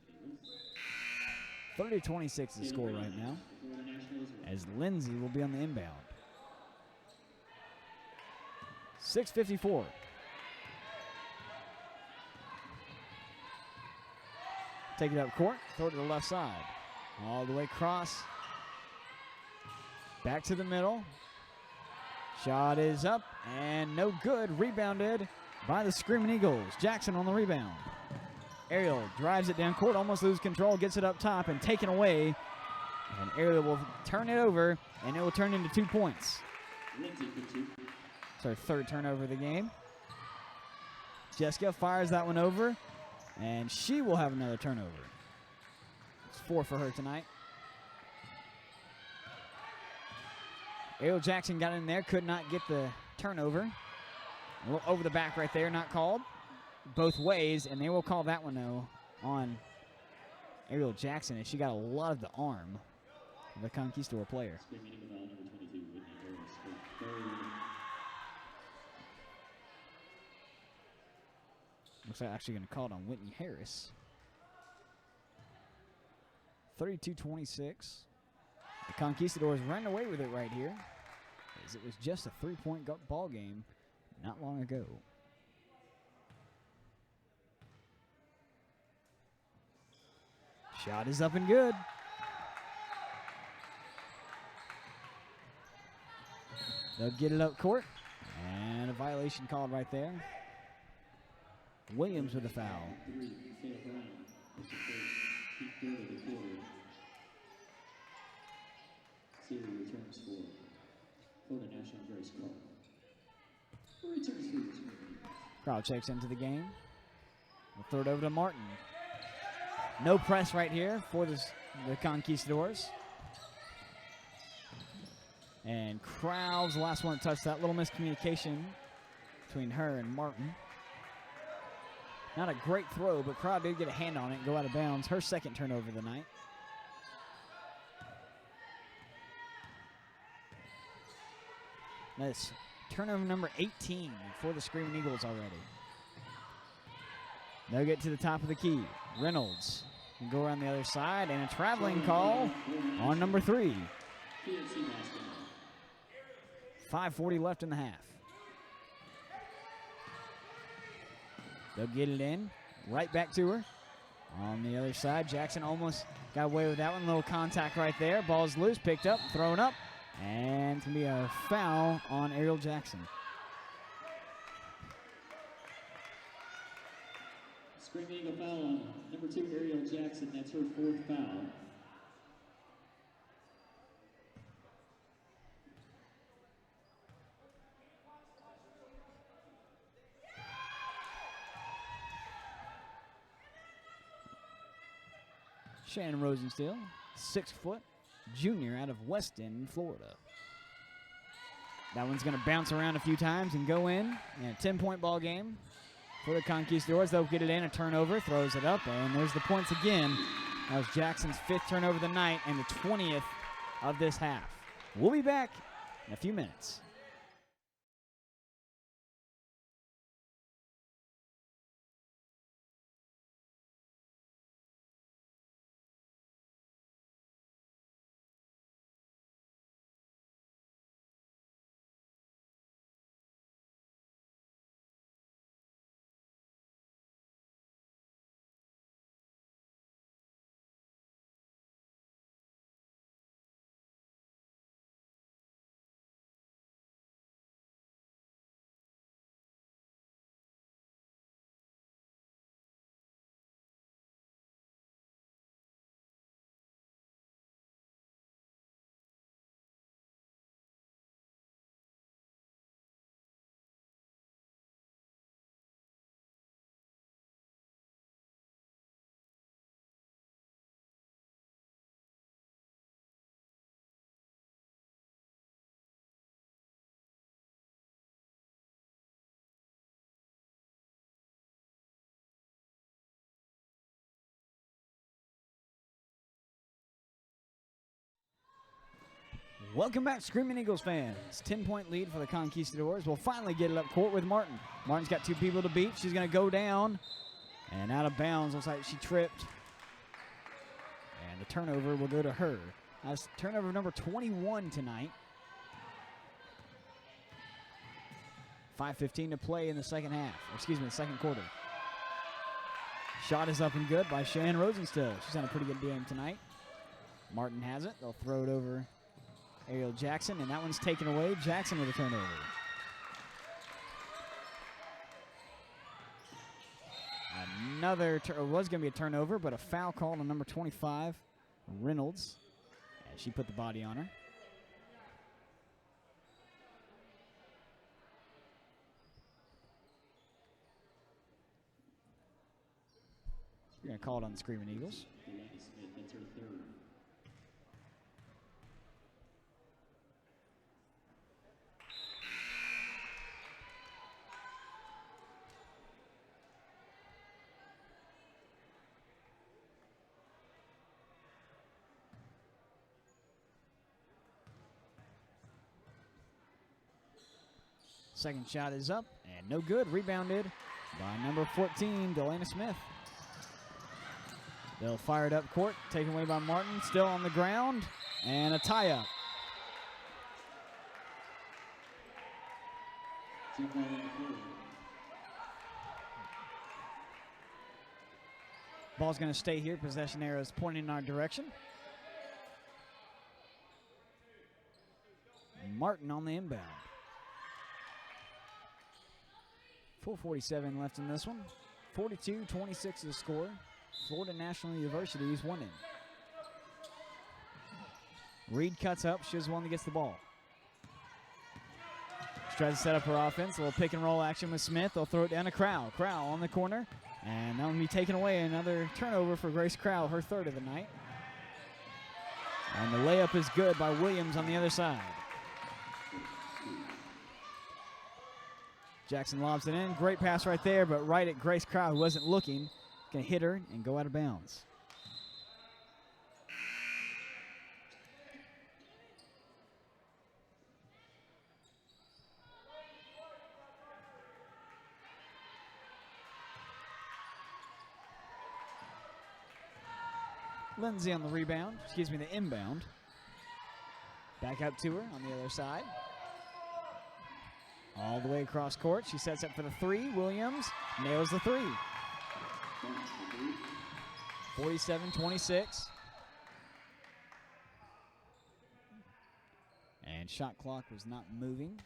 Eagles. 30-26 is the score right now, as Lindsay will be on the inbound. 6:54. Take it up court, throw it to the left side. All the way across. Back to the middle. Shot is up and no good. Rebounded by the Screaming Eagles. Jackson on the rebound. Ariel drives it down court, almost loses control, gets it up top and taken away. And Ariel will turn it over, and it will turn into 2 points. It's our third turnover of the game. Jessica fires that one over, and she will have another turnover. It's 4 for her tonight. Ariel Jackson got in there, could not get the turnover. A little over the back right there, not called. Both ways, and they will call that one, though, on Ariel Jackson, as she got a lot of the arm of the Conquistador player. Looks like actually going to call it on Whitney Harris. 32-26. The Conquistadors ran away with it right here, as it was just a 3-point ball game not long ago. Shot is up and good. They'll get it up court, and a violation called right there. Williams with a foul. Returns for Florida National Grace Clark. Crowd checks into the game. We'll throw it over to Martin. No press right here for the Conquistadors. And Crowd's the last one to touch that. Little miscommunication between her and Martin. Not a great throw, but Crowd did get a hand on it and go out of bounds. Her second turnover of the night. That's turnover number 18 for the Screaming Eagles already. They'll get to the top of the key. Reynolds can go around the other side, and a traveling call on number 3. 5:40 left in the half. They'll get it in. Right back to her. On the other side, Jackson almost got away with that one. Little contact right there. Ball's loose, picked up, thrown up. And it's going to be a foul on Ariel Jackson. Screaming Eagle foul on number 2, Ariel Jackson. That's her 4th foul. Shannon Rosenstiel, 6-foot junior out of West End, Florida. That one's going to bounce around a few times and go in. And a 10-point ball game for the Conquistadors. They'll get it in, a turnover, throws it up, and there's the points again. That was Jackson's 5th turnover of the night and the 20th of this half. We'll be back in a few minutes. Welcome back, Screaming Eagles fans. 10-point lead for the Conquistadors. We'll finally get it up court with Martin. Martin's got 2 people to beat. She's going to go down and out of bounds. Looks like she tripped. And the turnover will go to her. That's turnover number 21 tonight. 5:15 to play in the second half. Excuse me, the second quarter. Shot is up and good by Shannon Rosenstiel. She's on a pretty good game tonight. Martin has it. They'll throw it over Ariel Jackson, and that one's taken away. Jackson with a turnover. Another, was going to be a turnover, but a foul call on number 25, Reynolds, as she put the body on her. We're going to call it on the Screaming Eagles. That's her 3rd. Second shot is up and no good. Rebounded by number 14, Delana Smith. They'll fire it up court, taken away by Martin. Still on the ground, and a tie-up. Ball's going to stay here. Possession arrows pointing in our direction. Martin on the inbound. 4:47 left in this one. 42-26 is the score. Florida National University is winning. Reed cuts up. She's the one that gets the ball. She tries to set up her offense. A little pick and roll action with Smith. They'll throw it down to Crowell. Crowell on the corner. And that will be taken away. Another turnover for Grace Crowell, her 3rd of the night. And the layup is good by Williams on the other side. Jackson lobs it in. Great pass right there, but right at Grace Crowell, who wasn't looking. Going to hit her and go out of bounds. Lindsay on the rebound. Excuse me, the inbound. Back up to her on the other side. All the way across court. She sets up for the 3. Williams nails the 3. 47-26. And shot clock was not moving.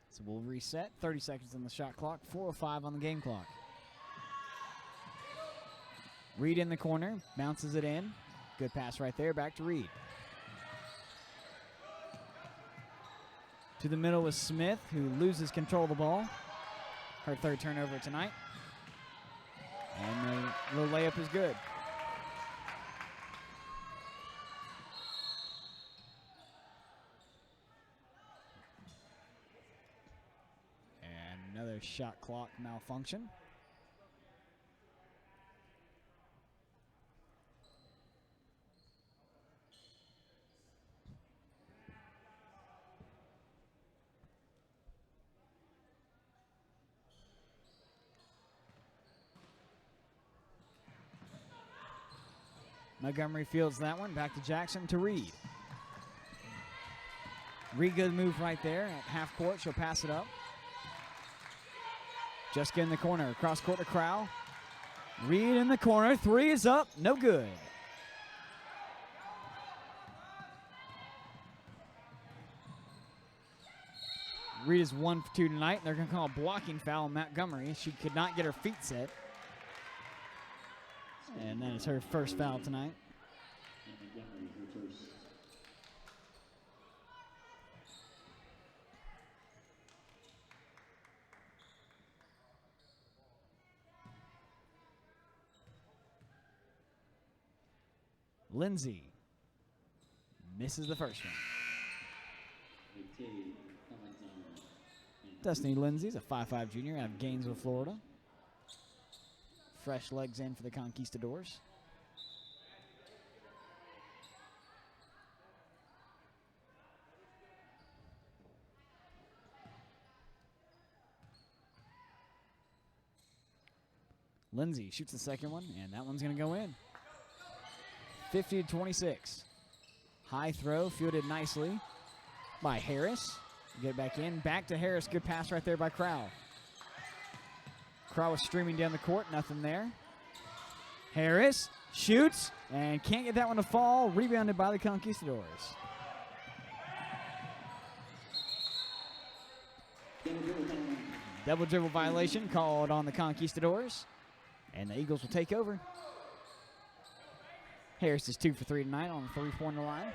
So we'll reset. 30 seconds on the shot clock. 4:05 on the game clock. Reed in the corner. Bounces it in. Good pass right there. Back to Reed. To the middle was Smith, who loses control of the ball. Her third turnover tonight. And the little layup is good. And another shot clock malfunction. Montgomery fields that one. Back to Jackson to Reed. Reed, good move right there at half court. She'll pass it up. Jessica in the corner. Cross court to Crowell. Reed in the corner. Three is up. No good. Reed is 1 for 2 tonight. They're going to call a blocking foul on Montgomery. She could not get her feet set. And that is her first foul tonight. Lindsay misses the first one. Destiny Lindsay's a 5'5" junior out of Gainesville, Florida. Fresh legs in for the Conquistadors. Lindsay shoots the second one, and that one's going to go in. 50-26. High throw, fielded nicely by Harris. Get back in, back to Harris. Good pass right there by Crowell. Crowell was streaming down the court, nothing there. Harris shoots and can't get that one to fall. Rebounded by the Conquistadors. Double dribble violation called on the Conquistadors, and the Eagles will take over. Harris is 2 for 3 tonight on the three-pointer line.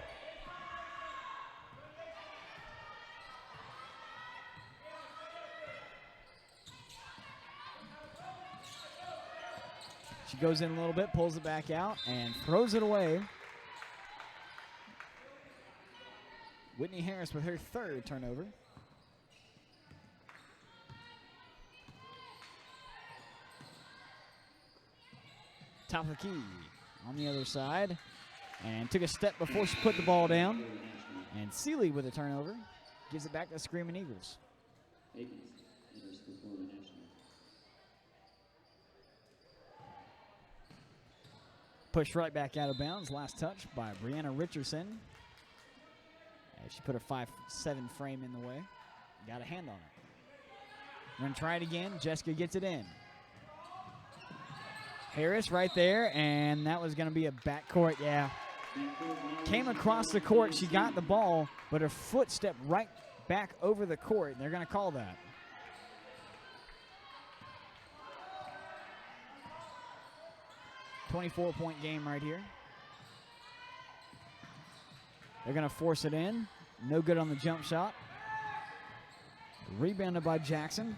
She goes in a little bit, pulls it back out, and throws it away. Whitney Harris with her third turnover. Top of the key on the other side, and took a step before she put the ball down. And Seeley with a turnover gives it back to the Screaming Eagles. Pushed right back out of bounds. Last touch by Brianna Richardson. She put her 5'7" frame in the way. Got a hand on it. We're going to try it again. Jessica gets it in. Harris right there, and that was going to be a backcourt, yeah. Came across the court. She got the ball, but her foot stepped right back over the court. They're going to call that. .4 game right here. They're going to force it in. No good on the jump shot. Rebounded by Jackson.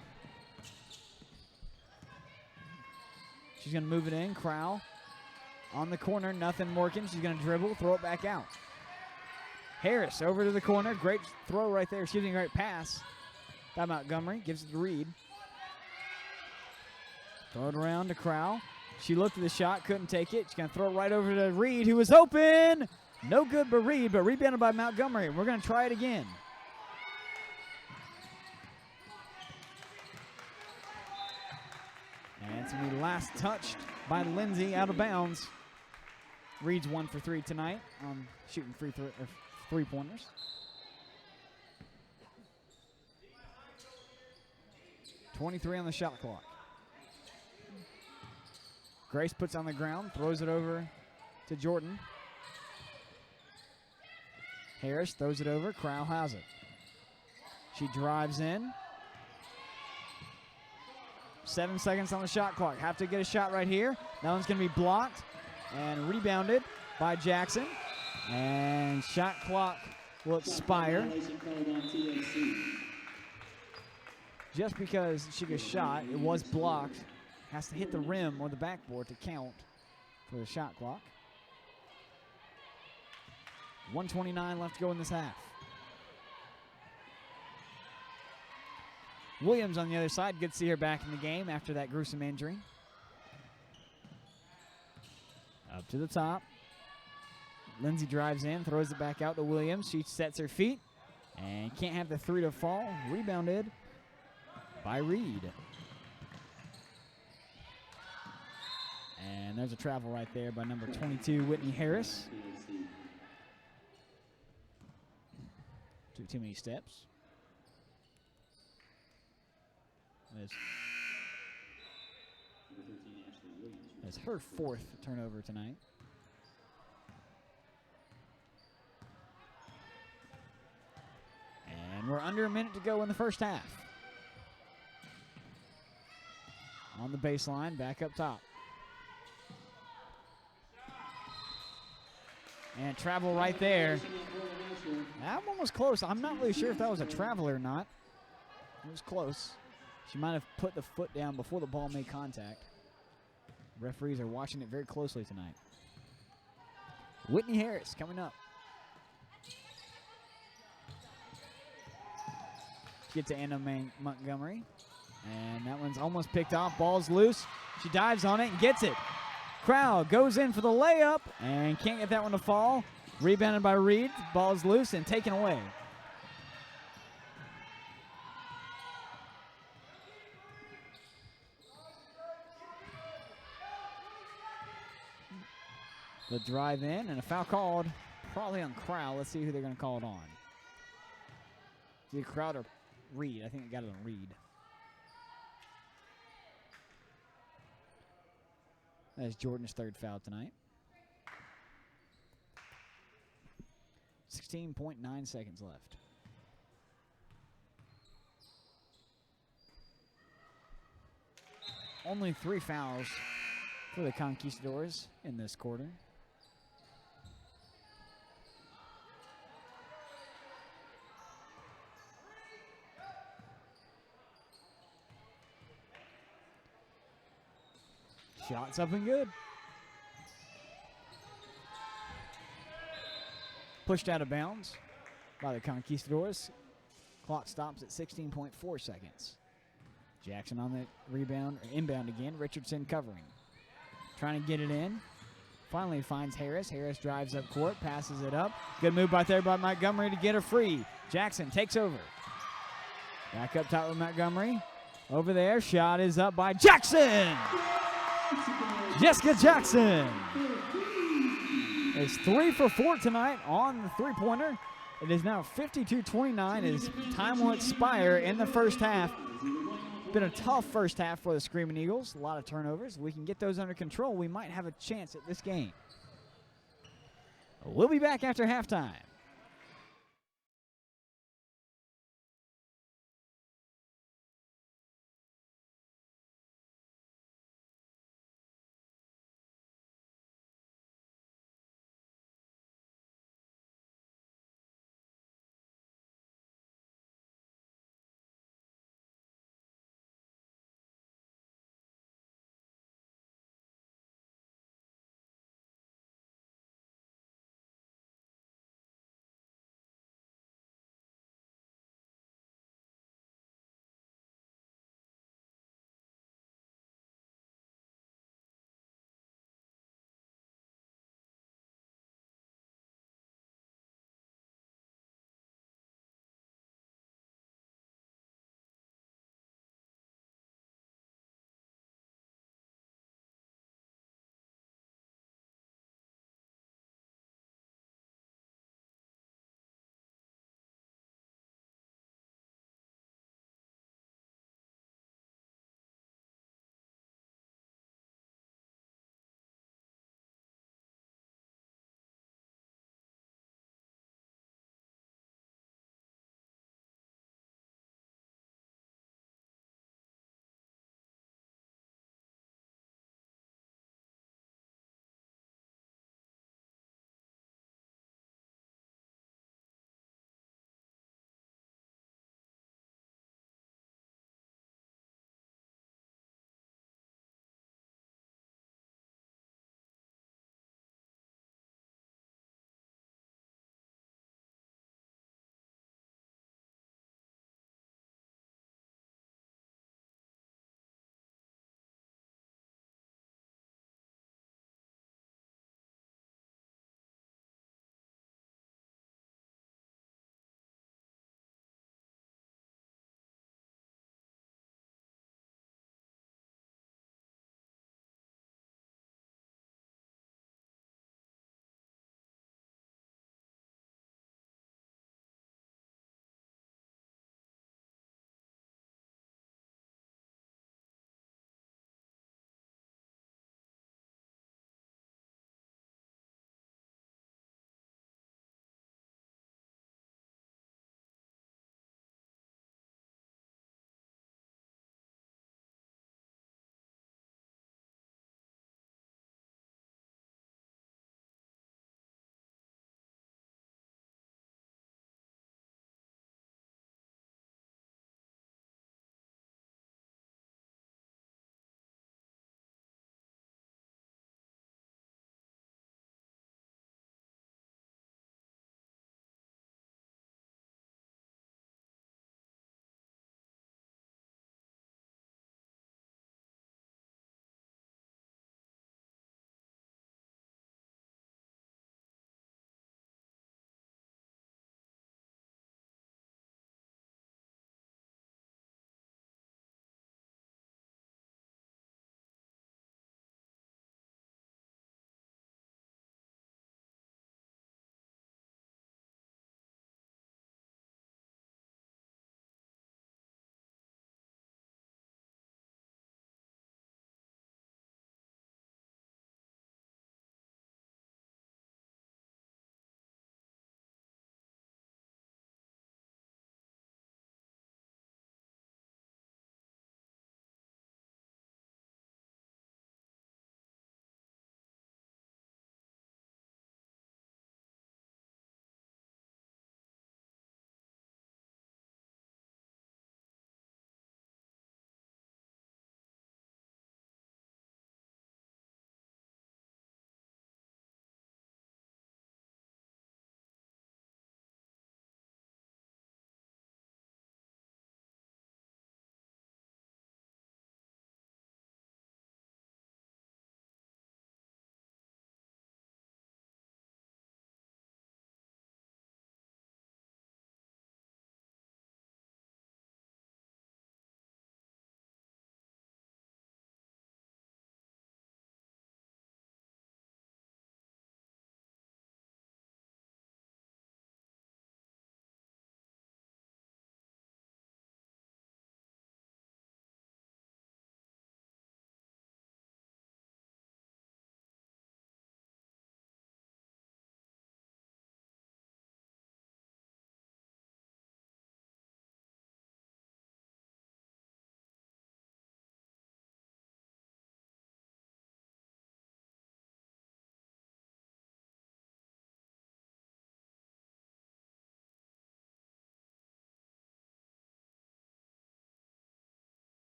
She's going to move it in. Crowell on the corner. Nothing working. She's going to dribble, throw it back out. Harris over to the corner. Great throw right there. Excuse me, great pass by Montgomery. Gives it to Reed. Throw it around to Crowell. She looked at the shot, couldn't take it. She's going to throw it right over to Reed, who was open. No good but Reed, but rebounded by Montgomery. We're going to try it again. And it's going to be last touched by Lindsay out of bounds. Reed's 1 for 3 tonight on shooting three-pointers. .23 on the shot clock. Grace puts on the ground, throws it over to Jordan. Harris throws it over. Crowell has it. She drives in. 7 seconds on the shot clock. Have to get a shot right here. That one's going to be blocked and rebounded by Jackson. And shot clock will expire. Finalization called on TFC. Just because she gets shot, it was blocked. Has to hit the rim or the backboard to count for the shot clock. 1:29 left to go in this half. Williams on the other side. Good to see her back in the game after that gruesome injury. Up to the top. Lindsay drives in, throws it back out to Williams. She sets her feet and can't have the three to fall. Rebounded by Reed. And there's a travel right there by number 22, Whitney Harris. Took too many steps. That's her fourth turnover tonight. And we're under a minute to go in the first half. On the baseline, back up top. And travel right there. That one was close. I'm not really sure if that was a travel or not. It was close. She might have put the foot down before the ball made contact. Referees are watching it very closely tonight. Whitney Harris coming up. Get to Anna Montgomery. And that one's almost picked off. Ball's loose. She dives on it and gets it. Crowell goes in for the layup and can't get that one to fall. Rebounded by Reed. Ball's loose and taken away. The drive in and a foul called probably on Crowell. Let's see who they're going to call it on. Either Crowell or Reed. I think it got it on Reed. That's Jordan's third foul tonight. 16.9 seconds left. Only 3 fouls for the Conquistadors in this quarter. Shots up and good. Pushed out of bounds by the Conquistadors. Clock stops at 16.4 seconds. Jackson on the rebound, or inbound again. Richardson covering. Trying to get it in. Finally finds Harris. Harris drives up court, passes it up. Good move by there by Montgomery to get her free. Jackson takes over. Back up top with Montgomery. Over there, shot is up by Jackson! Jessica Jackson is 3 for 4 tonight on the three-pointer. It is now 52-29 as time will expire in the first half. Been a tough first half for the Screaming Eagles. A lot of turnovers. We can get those under control. We might have a chance at this game. We'll be back after halftime.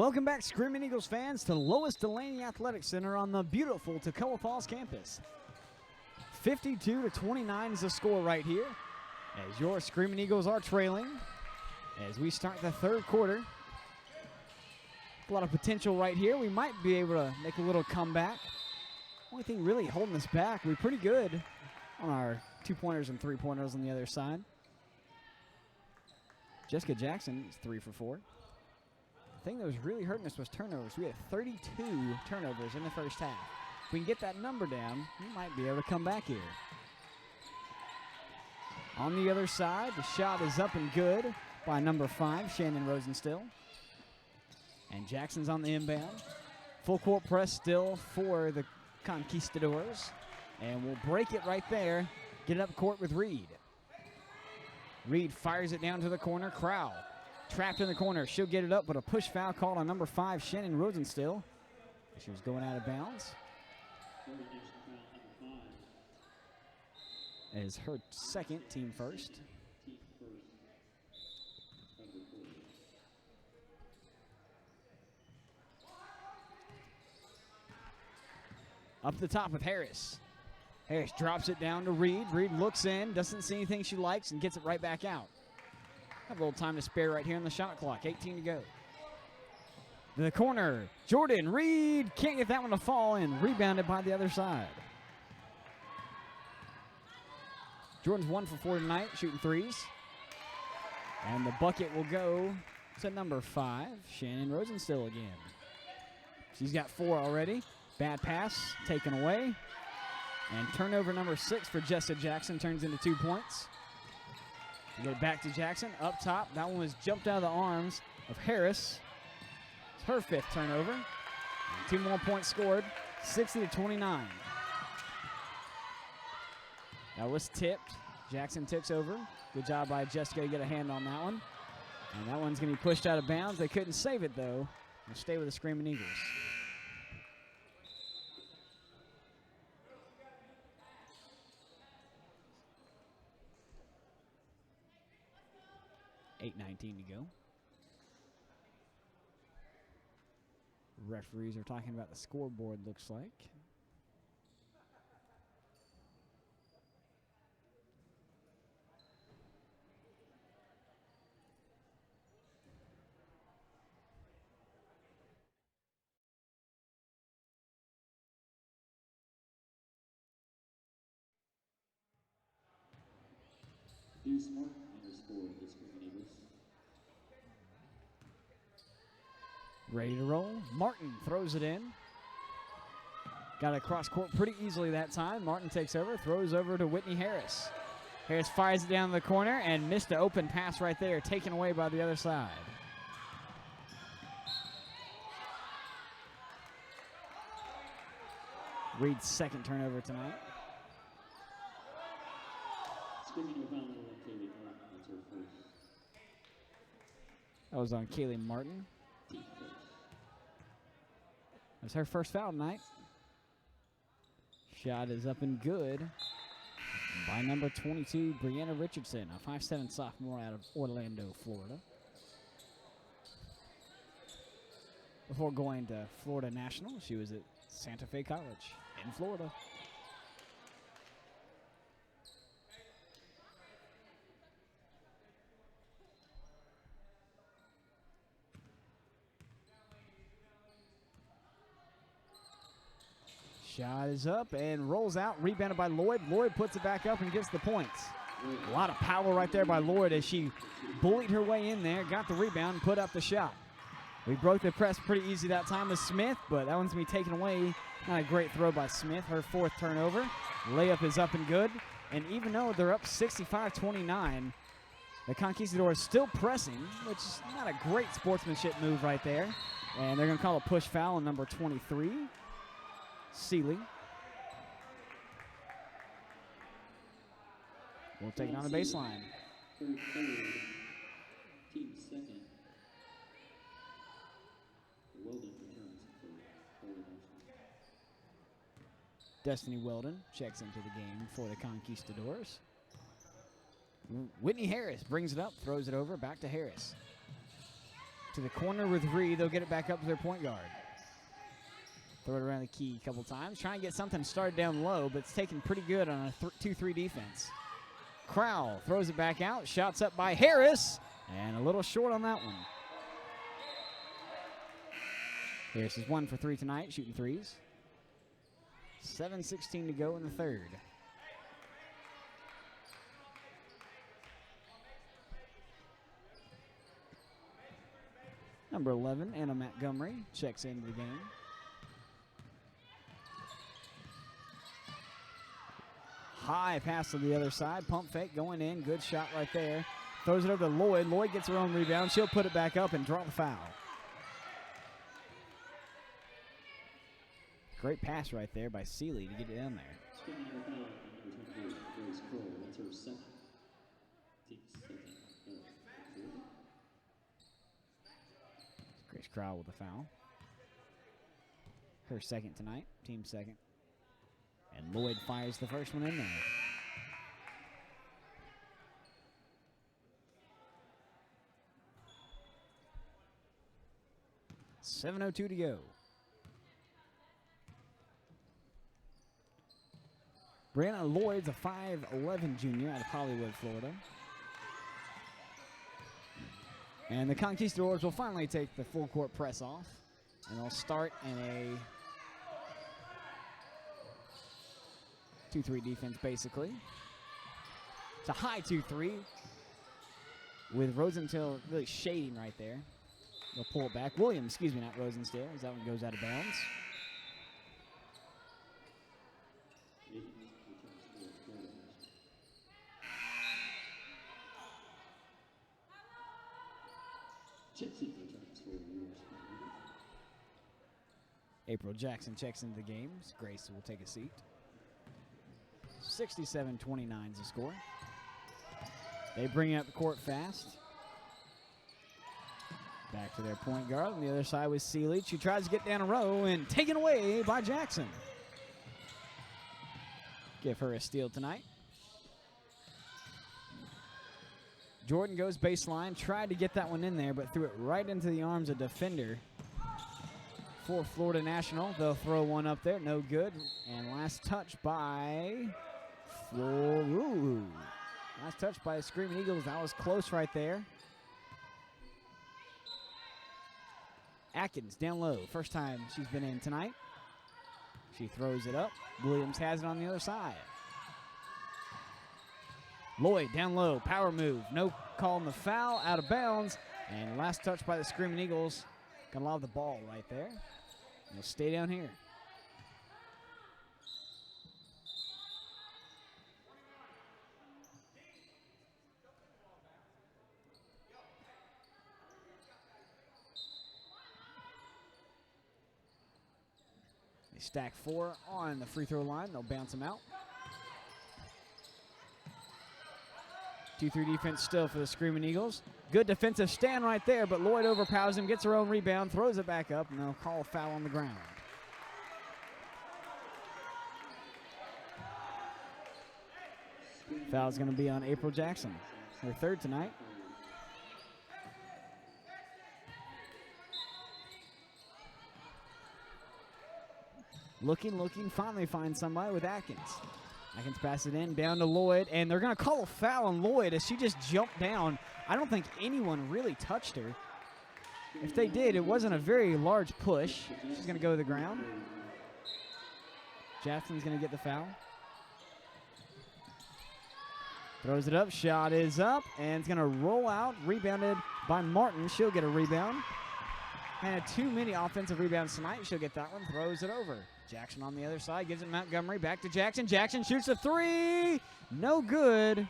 Welcome back, Screaming Eagles fans, to Lois Delaney Athletic Center on the beautiful Toccoa Falls campus. 52-29 is the score right here, as your Screaming Eagles are trailing as we start the third quarter. A lot of potential right here. We might be able to make a little comeback. Only thing really holding us back, we're pretty good on our 2-pointers and 3-pointers on the other side. Jessica Jackson is 3 for 4. The thing that was really hurting us was turnovers. We had 32 turnovers in the first half. If we can get that number down, we might be able to come back here. On the other side, the shot is up and good by number 5, Shannon Rosenstill. And Jackson's on the inbound. Full court press still for the Conquistadors. And we'll break it right there. Get it up court with Reed. Reed fires it down to the corner. Crowell trapped in the corner. She'll get it up, but a push foul called on number 5, Shannon Rosenstill. She was going out of bounds. As her second, team first. Up the top with Harris. Harris drops it down to Reed. Reed looks in, doesn't see anything she likes, and gets it right back out. Have a little time to spare right here on the shot clock. 18 to go. To the corner. Jordan Reed can't get that one to fall, and rebounded by the other side. Jordan's 1 for 4 tonight, shooting threes. And the bucket will go to number 5, Shannon Rosenstill again. She's got 4 already. Bad pass taken away. And turnover number 6 for Jessica Jackson turns into 2 points. We get it back to Jackson. Up top, that one was jumped out of the arms of Harris. It's her 5th turnover. And 2 more points scored, 60-29. That was tipped. Jackson tips over. Good job by Jessica to get a hand on that one. And that one's going to be pushed out of bounds. They couldn't save it, though. We'll stay with the Screaming Eagles. .19 to go. Referees are talking about the scoreboard, looks like. Deuce Martin enters for the Screaming Eagles. Ready to roll. Martin throws it in. Got it across court pretty easily that time. Martin takes over, throws over to Whitney Harris. Harris fires it down the corner and missed an open pass right there, taken away by the other side. Reed's second turnover tonight. Screaming Eagle foul on Kaylee Martin. That's her first. That was on Kaylee Martin. That's her first foul tonight. Shot is up and good by number 22, Brianna Richardson, a 5'7" sophomore out of Orlando, Florida. Before going to Florida National, she was at Santa Fe College in Florida. Shot is up and rolls out, rebounded by Lloyd. Lloyd puts it back up and gets the points. A lot of power right there by Lloyd as she bullied her way in there, got the rebound, and put up the shot. We broke the press pretty easy that time with Smith, but that one's going to be taken away. Not a great throw by Smith, her 4th turnover. Layup is up and good. And even though they're up 65-29, the Conquistadors still pressing, which is not a great sportsmanship move right there. And they're going to call a push foul on number 23. Seeley. We'll take it on the baseline. Team second. Weldon returns for Florida National. Destiny Weldon checks into the game for the Conquistadors. Whitney Harris brings it up, throws it over, back to Harris. to the corner with Reed. They'll get it back up to their point guard. Throw it around the key a couple times. Try and get something started down low, but it's taken pretty good on a 2-3 defense. Crowell throws it back out. Shots up by Harris, and a little short on that one. Harris is 1 for 3 tonight, shooting threes. 7:16 to go in the third. Number 11, Anna Montgomery, checks into the game. High pass to the other side. Pump fake going in. Good shot right there. Throws it over to Lloyd. Lloyd gets her own rebound. She'll put it back up and draw the foul. Great pass right there by Seeley to get it down there. Grace Crowell with the foul. Her second tonight. Team second. And Lloyd fires the first one in there. .702 to go. Brianna Lloyd's a 5'11 junior out of Hollywood, Florida. And the Conquistadors will finally take the full court press off. And they'll start in a 2-3 defense, basically. It's a high 2-3 with Rosenstiel really shading right there. They'll pull it back. Williams, excuse me, not Rosenstiel, as that one goes out of bounds. April Jackson checks into the games. Grace will take a seat. 67-29 is the score. They bring up the court fast. Back to their point guard. On the other side was Seelig. She tries to get down a row and taken away by Jackson. Give her a steal tonight. Jordan goes baseline. Tried to get that one in there, but threw it right into the arms of defender for Florida National. They'll throw one up there. No good. And last touch by Last touch by the Screaming Eagles. That was close right there. Atkins down low. First time she's been in tonight. She throws it up. Williams has it on the other side. Lloyd down low. Power move. No call on the foul. Out of bounds. And last touch by the Screaming Eagles. Gonna lob the ball right there. They'll stay down here. They stack 4 on the free throw line. They'll bounce them out. 2-3 defense still for the Screaming Eagles. Good defensive stand right there, but Lloyd overpowers him, gets her own rebound, throws it back up, and they'll call a foul on the ground. Foul's going to be on April Jackson, her third tonight. Looking, finally finds somebody with Atkins. Atkins passes it in, down to Lloyd, and they're going to call a foul on Lloyd as she just jumped down. I don't think anyone really touched her. If they did, it wasn't a very large push. She's going to go to the ground. Jackson's going to get the foul. Throws it up, shot is up, and it's going to roll out, rebounded by Martin. She'll get a rebound. Had too many offensive rebounds tonight. She'll get that one, throws it over. Jackson on the other side, gives it Montgomery, back to Jackson. Jackson shoots a 3, no good.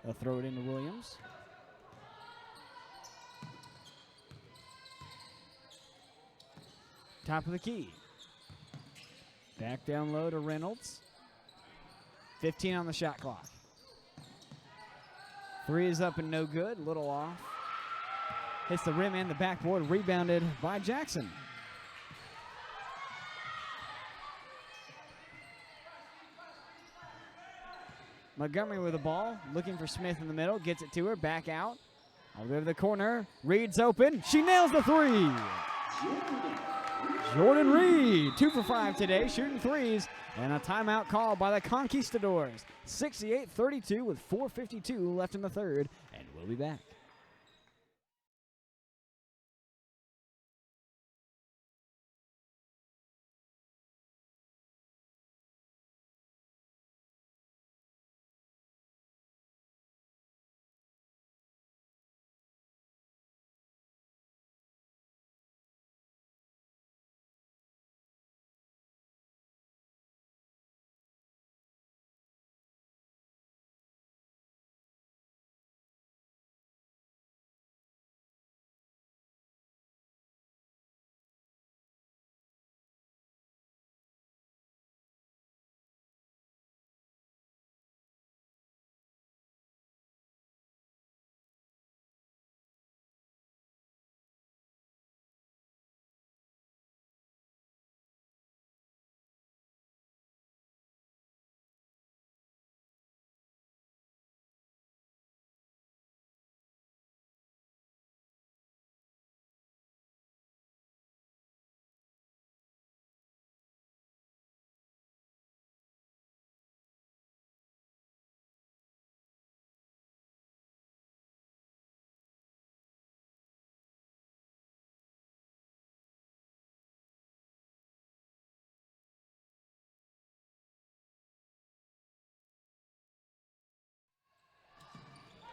They'll throw it into Williams. Top of the key. Back down low to Reynolds. 15 on the shot clock. Three is up and no good. Little off. Hits the rim and the backboard. Rebounded by Jackson. Montgomery with the ball. Looking for Smith in the middle. Gets it to her. Back out. All the way to the corner. Reed's open. She nails the three. Jordan Reed, 2 for 5 today, shooting threes. And a timeout call by the Conquistadors. 68-32 with 4:52 left in the third. And we'll be back.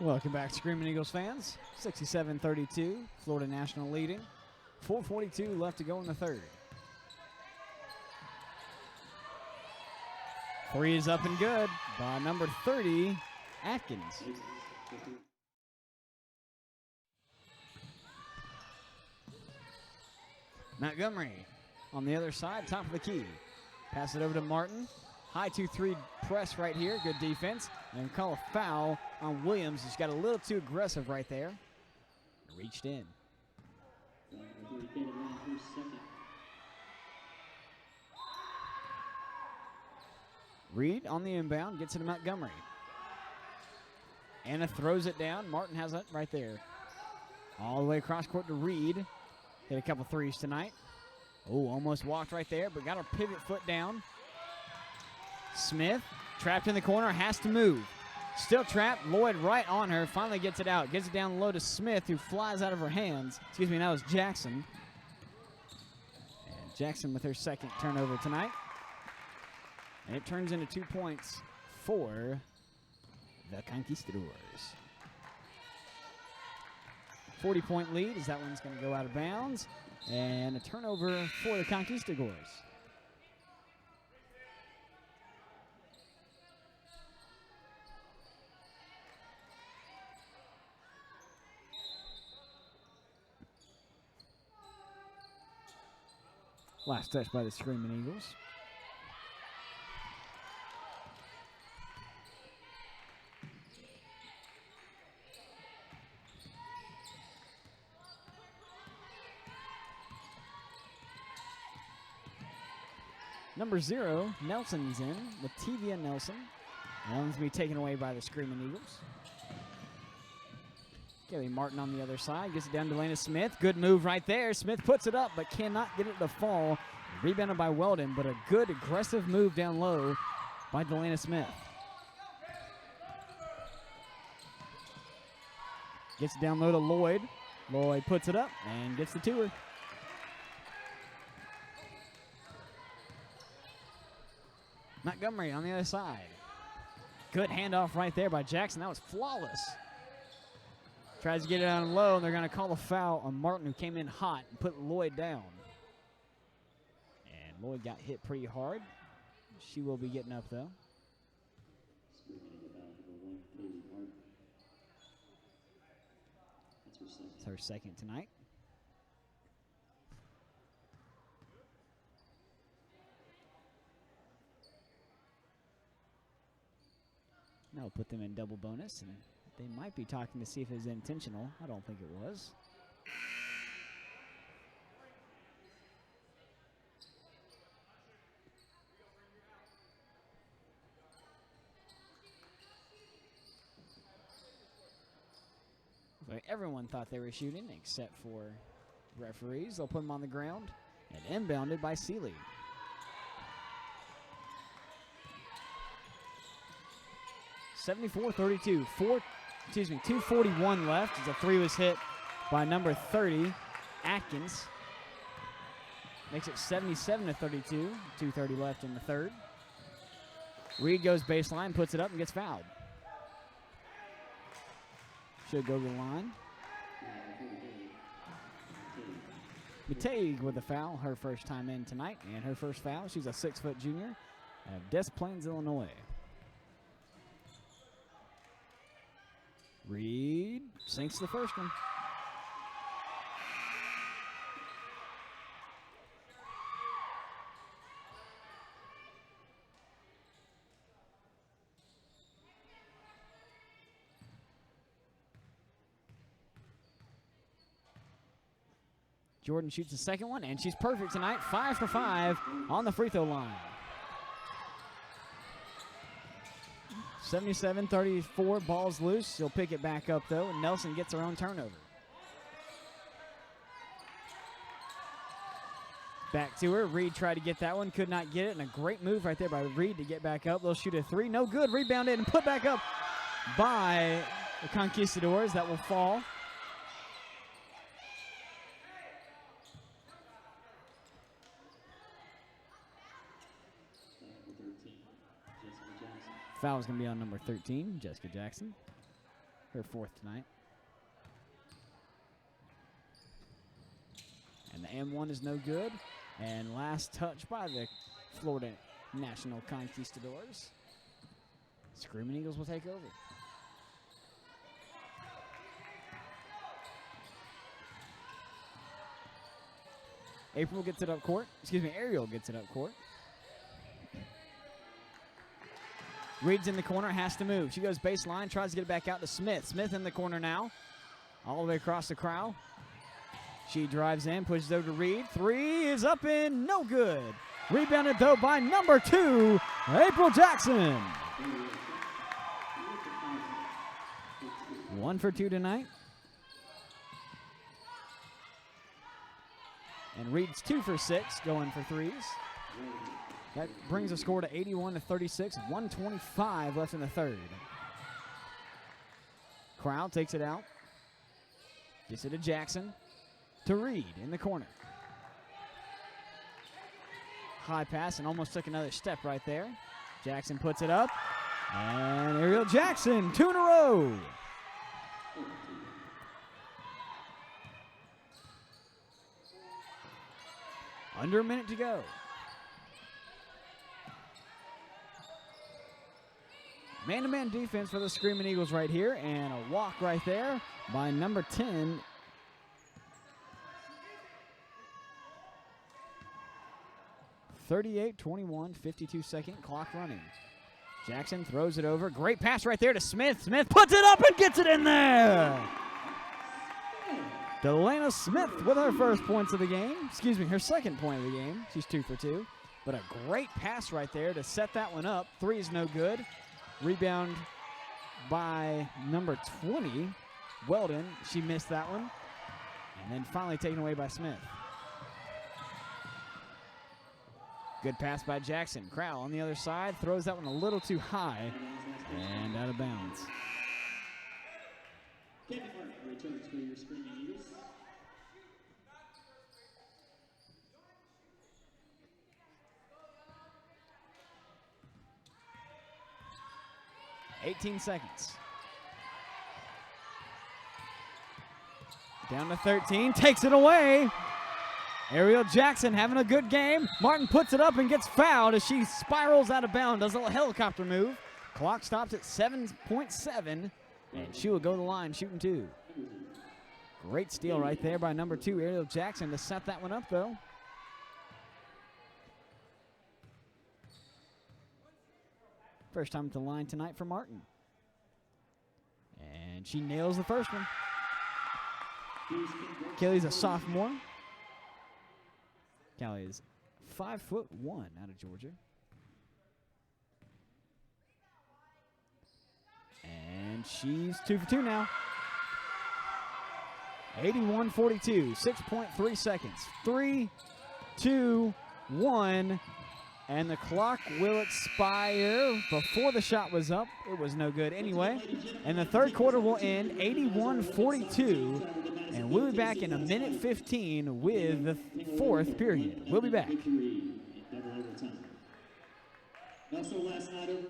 Welcome back, Screaming Eagles fans. 67-32, Florida National leading. 4:42 left to go in the third. Three is up and good by number 30, Atkins. Montgomery on the other side, top of the key. Pass it over to Martin. High 2-3 press right here. Good defense. And call a foul on Williams. He's got a little too aggressive right there. Reached in. Reed on the inbound. Gets it to Montgomery. Anna throws it down. Martin has it right there. All the way across court to Reed. Hit a couple threes tonight. Oh, almost walked right there, but got her pivot foot down. Smith, trapped in the corner, has to move. Still trapped, Lloyd right on her, finally gets it out. Gets it down low to Smith, who flies out of her hands. Excuse me, that was Jackson. And Jackson with her second turnover tonight. And it turns into 2 points for the Conquistadors. 40-point lead as that one's going to go out of bounds. And a turnover for the Conquistadors. Last touch by the Screaming Eagles. Number 0, Nelson's in, Latavia Nelson. That one's going to be taken away by the Screaming Eagles. Kelly Martin on the other side. Gets it down to Lena Smith. Good move right there. Smith puts it up, but cannot get it to fall. Rebounded by Weldon, but a good aggressive move down low by Delana Smith. Gets it down low to Lloyd. Lloyd puts it up and gets the two-er. Montgomery on the other side. Good handoff right there by Jackson. That was flawless. Tries to get it down low, and they're going to call a foul on Martin, who came in hot and put Lloyd down. And Lloyd got hit pretty hard. She will be getting up, though. It's her second tonight. Now we'll put them in double bonus, and They might be talking to see if it was intentional. I don't think it was. So everyone thought they were shooting except for referees. They'll put them on the ground and inbounded by Seeley. (74-32). 2:41 left as a three was hit by number 30, Atkins. Makes it 77-32. 2:30 left in the third. Reed goes baseline, puts it up, and gets fouled. Should go to the line. Mateig with a foul, her first time in tonight, and her first foul. She's a 6-foot junior of Des Plaines, Illinois. Reed sinks the first one. Jordan shoots the second one, and she's perfect tonight. 5 for 5 on the free throw line. 77-34, ball's loose. She'll pick it back up, though, and Nelson gets her own turnover. Back to her. Reed tried to get that one, could not get it, and a great move right there by Reed to get back up. They'll shoot a three. No good. Rebounded and put back up by the Conquistadors. That will fall. Foul's going to be on number 13, Jessica Jackson. Her fourth tonight. And the M1 is no good. And last touch by the Florida National Conquistadors. Screaming Eagles will take over. Ariel gets it up court. Reed's in the corner, has to move. She goes baseline, tries to get it back out to Smith. Smith in the corner now, all the way across the crowd. She drives in, pushes over to Reed. Three is up and no good. Rebounded, though, by number 2, April Jackson. 1 for 2 tonight. And Reed's 2 for 6, going for threes. That brings the score to 81-36, 1:25 left in the third. Crowd takes it out. Gets it to Jackson. To Reed in the corner. High pass and almost took another step right there. Jackson puts it up. And Ariel Jackson, 2 in a row. Under a minute to go. Man-to-man defense for the Screaming Eagles right here, and a walk right there by number 10. (38-21), 52-second clock running. Jackson throws it over. Great pass right there to Smith. Smith puts it up and gets it in there. Delana Smith with her first points of the game. Excuse me, her second point of the game. She's 2 for 2. But a great pass right there to set that one up. Three is no good. Rebound by number 20, Weldon. She missed that one. And then finally taken away by Smith. Good pass by Jackson. Crowell on the other side throws that one a little too high and out of bounds. Kevin Martin returns for your Screaming Eagles. (18 seconds). Down to 13, takes it away. Ariel Jackson having a good game. Martin puts it up and gets fouled as she spirals out of bounds, does a little helicopter move. Clock stops at 7.7, and she will go to the line shooting 2. Great steal right there by number 2, Ariel Jackson, to set that one up, though. First time at the line tonight for Martin. And And she nails the first one. Kelly's a sophomore. Kelly is 5'1" out of Georgia. And she's 2 for 2 now. 81-42, 6.3 seconds. 3, 2, 1. And the clock will expire before the shot was up. It was no good anyway. And the third quarter will end 81-42. And we'll be back in 1:15 with the fourth period. We'll be back. Also last night over.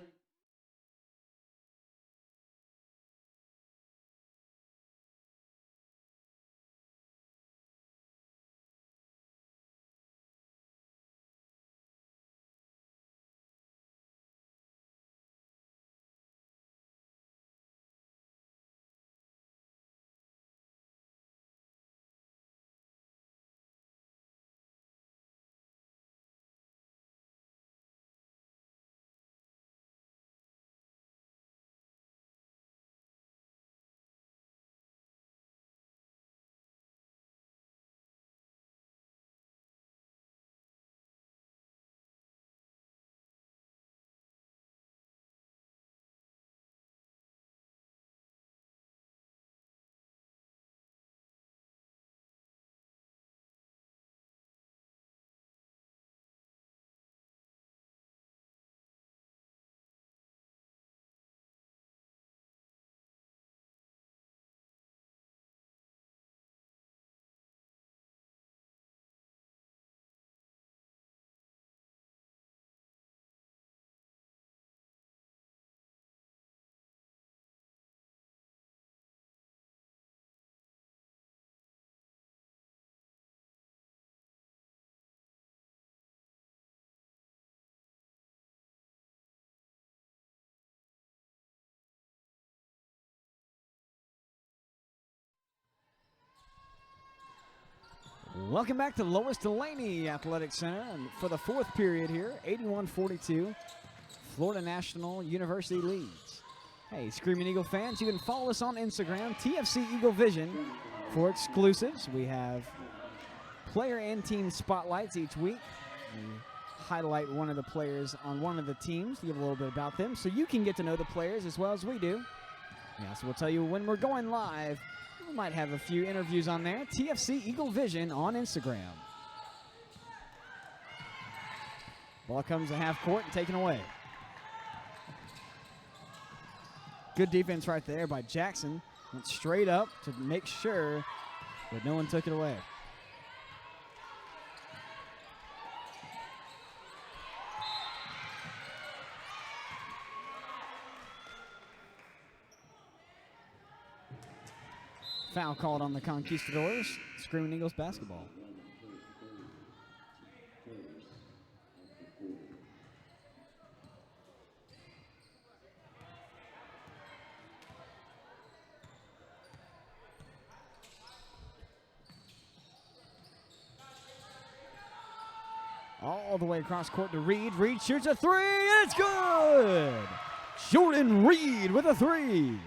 Welcome back to Lois Delaney Athletic Center and for the fourth period here, 81-42. Florida National University leads. Hey, Screaming Eagle fans, you can follow us on Instagram, TFC Eagle Vision, for exclusives. We have player and team spotlights each week. We highlight one of the players on one of the teams to give a little bit about them so you can get to know the players as well as we do. Yeah, so we'll tell you when we're going live. We might have a few interviews on there. TFC Eagle Vision on Instagram. Ball comes to half court and taken away. Good defense right there by Jackson. Went straight up to make sure that no one took it away. Foul called on the Conquistadors. Screaming Eagles basketball. All the way across court to Reed. Reed shoots a three, and it's good! Jordan Reed with a three.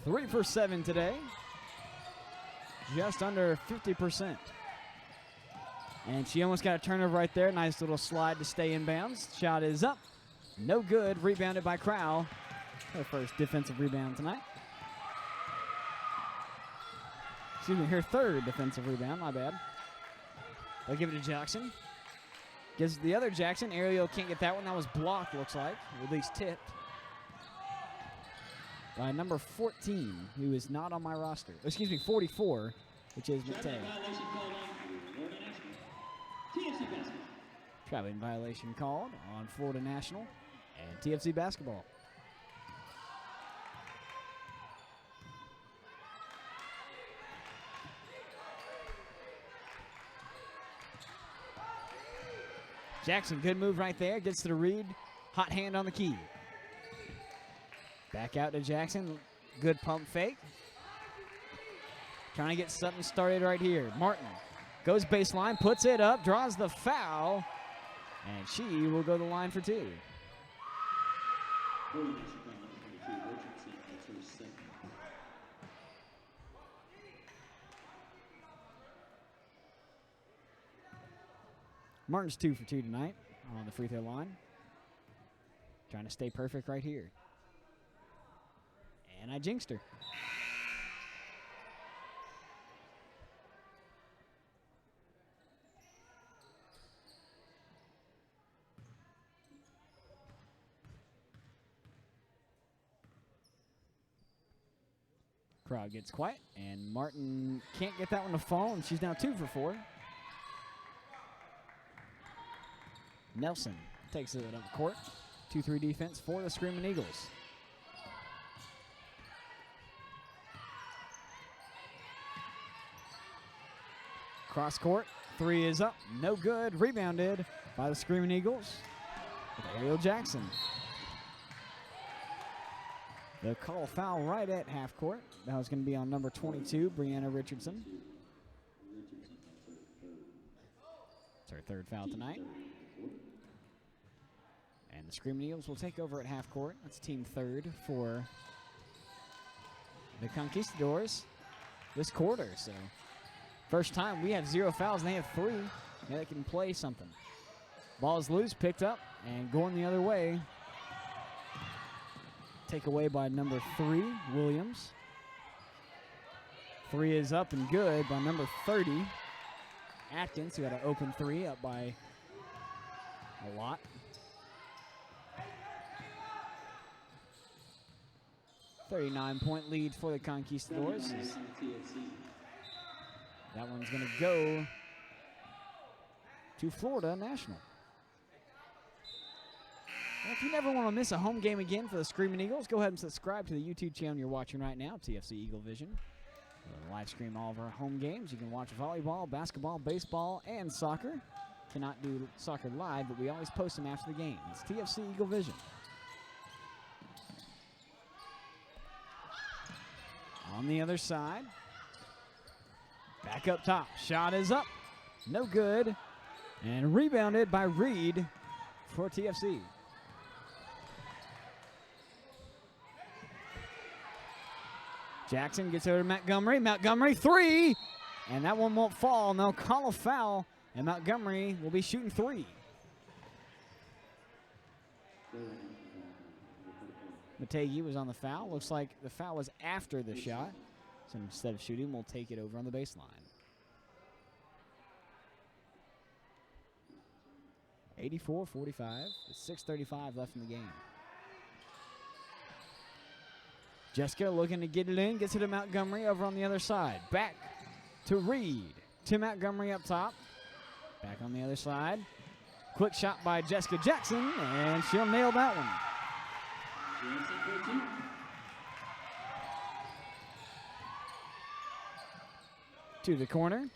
3 for 7 today. Just under 50%. And she almost got a turnover right there. Nice little slide to stay in bounds. Shot is up. No good. Rebounded by Crowell. Her first defensive rebound tonight. Excuse me, her third defensive rebound. My bad. They'll give it to Jackson. Gives the other Jackson. Ariel can't get that one. That was blocked, looks like. Or at least tipped. By number 14, who is not on my roster. Excuse me, 44, which is Matei. Traveling violation called on Florida National and TFC basketball. Jackson, good move right there. Gets to the Reed. Hot hand on the key. Back out to Jackson. Good pump fake. Trying to get something started right here. Martin goes baseline, puts it up, draws the foul, and she will go to the line for two. first set. Martin's 2 for 2 tonight on the free throw line. Trying to stay perfect right here. And I jinxed her. Crowd gets quiet, and Martin can't get that one to fall, and she's now 2 for 4. Nelson takes it up court. 2-3 defense for the Screaming Eagles. Cross court, 3 is up, no good. Rebounded by the Screaming Eagles with Ariel Jackson. They'll call a foul right at half court. That was going to be on number 22, Brianna Richardson. It's her third foul tonight. And the Screaming Eagles will take over at half court. That's team third for the Conquistadors this quarter. So first time we have 0 fouls and they have 3. Yeah, they can play something. Ball is loose, picked up, and going the other way. Take away by number 3, Williams. 3 is up and good by number 30, Atkins, who had an open 3 up by a lot. .39 lead for the Conquistadors. That one's going to go to Florida National. Well, if you never want to miss a home game again for the Screaming Eagles, go ahead and subscribe to the YouTube channel you're watching right now, TFC Eagle Vision. We'll live stream all of our home games. You can watch volleyball, basketball, baseball, and soccer. Cannot do soccer live, but we always post them after the game. It's TFC Eagle Vision. On the other side, back up top. Shot is up. No good. And rebounded by Reed for TFC. Jackson gets over to Montgomery. Montgomery, 3. And that one won't fall. And they'll call a foul. And Montgomery will be shooting 3. Mategi was on the foul. Looks like the foul was after the shot. So instead of shooting, we'll take it over on the baseline. 84-45. 6:35 left in the game. Jessica looking to get it in. Gets it to Montgomery over on the other side. Back to Reed. To Montgomery up top. Back on the other side. Quick shot by Jessica Jackson, and she'll nail that one. To the corner.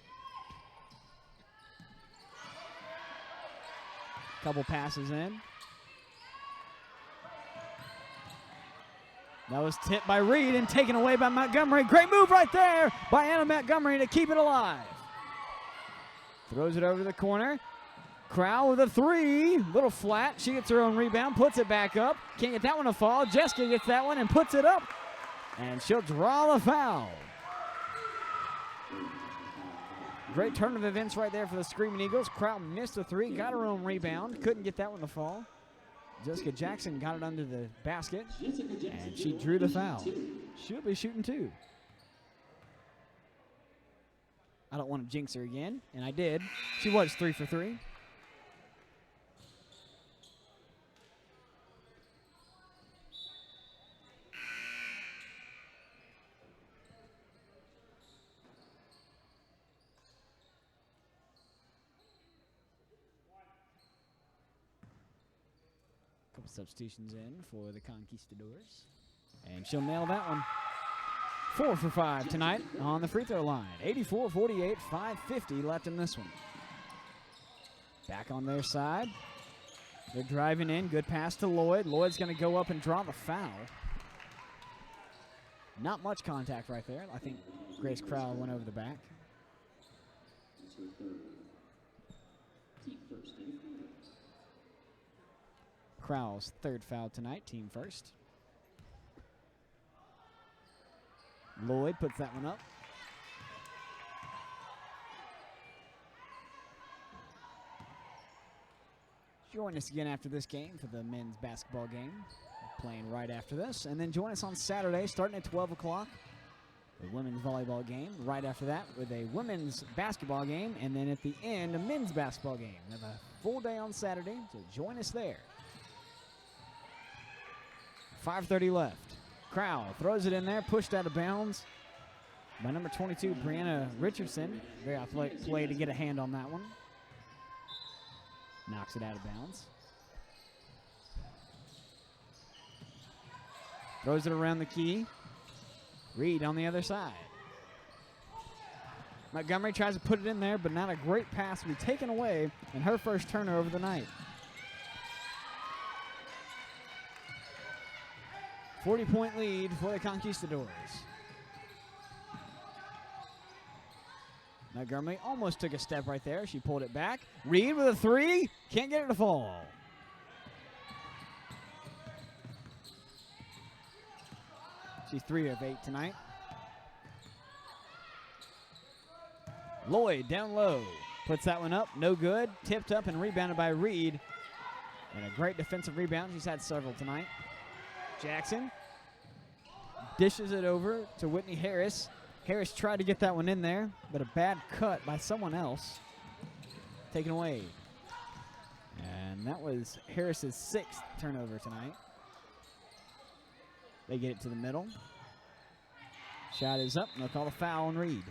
Couple passes in. That was tipped by Reed and taken away by Montgomery. Great move right there by Anna Montgomery to keep it alive. Throws it over to the corner. Crowell with a 3. Little flat. She gets her own rebound, puts it back up. Can't get that one to fall. Jessica gets that one and puts it up. And she'll draw the foul. Great turn of events right there for the Screaming Eagles. Crowell missed the 3, got her own rebound. Couldn't get that one to fall. Jessica Jackson got it under the basket, and she drew the foul. She'll be shooting 2. I don't want to jinx her again, and I did. She was 3 for 3. Couple substitutions in for the Conquistadors, and she'll nail that one. 4 for 5 tonight on the free throw line. 84-48, 5:50 left in this one. Back on their side. They're driving in. Good pass to Lloyd. Lloyd's going to go up and draw the foul. Not much contact right there. I think Grace Crowell went over the back. Crowell's third foul tonight, team first. Lloyd puts that one up. Join us again after this game for the men's basketball game. Playing right after this. And then join us on Saturday starting at 12 o'clock. The women's volleyball game. Right after that with a women's basketball game. And then at the end, a men's basketball game. We have a full day on Saturday, so join us there. 5:30 left. Crowell throws it in there, pushed out of bounds by number 22, Brianna Richardson. Very athletic play to get a hand on that one. Knocks it out of bounds. Throws it around the key. Reed on the other side. Montgomery tries to put it in there, but not a great pass will be taken away, and her first turnover of the night. 40-point lead for the Conquistadors. Montgomery almost took a step right there. She pulled it back. Reed with a three. Can't get it to fall. She's 3 of 8 tonight. Lloyd down low. Puts that one up. No good. Tipped up and rebounded by Reed. And a great defensive rebound. She's had several tonight. Jackson dishes it over to Whitney Harris. Harris tried to get that one in there, but a bad cut by someone else. Taken away. And that was Harris's 6th turnover tonight. They get it to the middle. Shot is up, and they'll call a foul on Reed.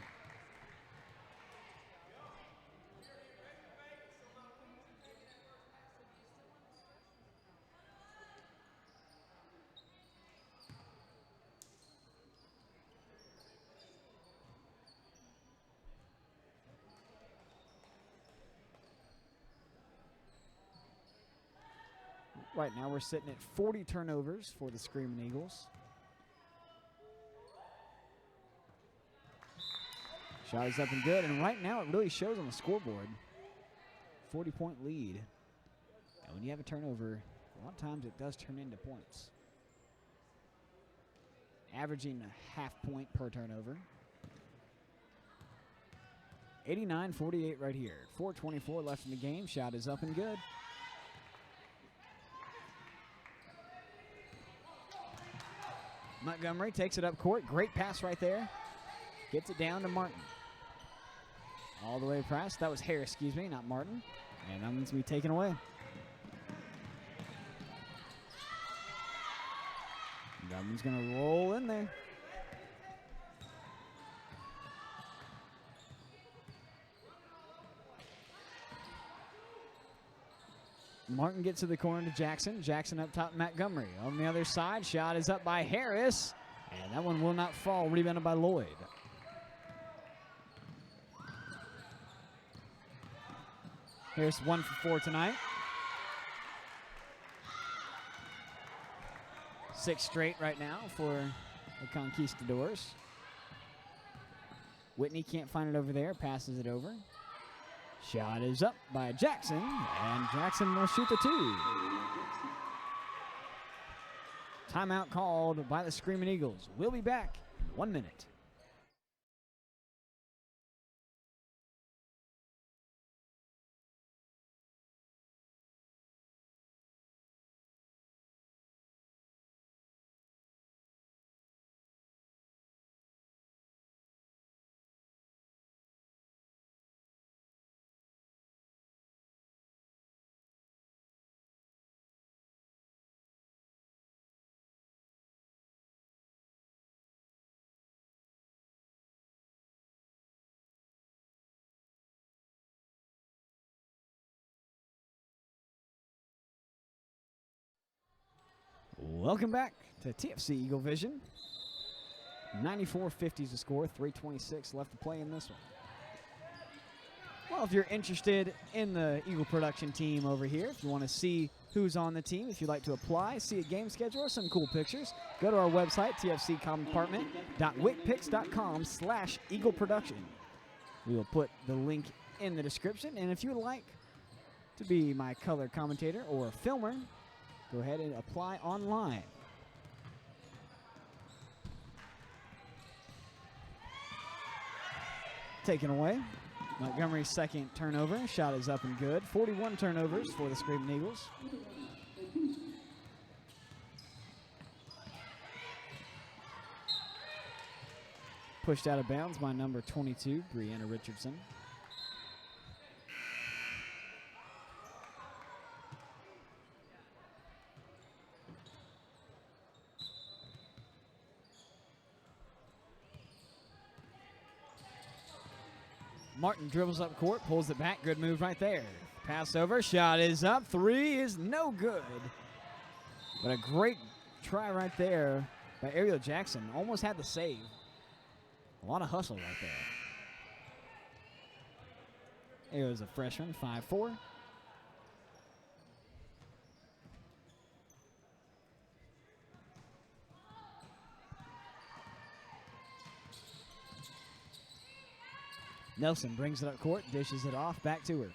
Right now we're sitting at 40 turnovers for the Screaming Eagles. Shot is up and good, and right now it really shows on the scoreboard. 40-point lead. And when you have a turnover, a lot of times it does turn into points. Averaging a half point per turnover. 89-48 right here. 4:24 left in the game. Shot is up and good. Montgomery takes it up court. Great pass right there. Gets it down to Martin. All the way across. That was Harris, excuse me, not Martin. And that one's going to be taken away. That one's going to roll in there. Martin gets to the corner to Jackson. Jackson up top, Montgomery. On the other side, shot is up by Harris. And that one will not fall. Rebounded by Lloyd. Harris 1 for 4 tonight. 6 straight right now for the Conquistadors. Whitney can't find it over there. Passes it over. Shot is up by Jackson, and Jackson will shoot the 2. Timeout called by the Screaming Eagles. We'll be back in 1 minute. Welcome back to TFC Eagle Vision. 94-50 is the score, 3:26 left to play in this one. Well, if you're interested in the Eagle production team over here, if you want to see who's on the team, if you'd like to apply, see a game schedule or some cool pictures, go to our website, tfccompartment.wicpix.com/Eagle Production. We will put the link in the description, and if you would like to be my color commentator or filmer, go ahead and apply online. taken away. Montgomery's second turnover. Shot is up and good. 41 turnovers for the Screaming Eagles. Pushed out of bounds by number 22, Brianna Richardson. Martin dribbles up court, pulls it back. Good move right there. Pass over, shot is up. Three is no good. But a great try right there by Ariel Jackson. Almost had the save. A lot of hustle right there. Ariel's a freshman, 5'4". Nelson brings it up court, dishes it off, back to her.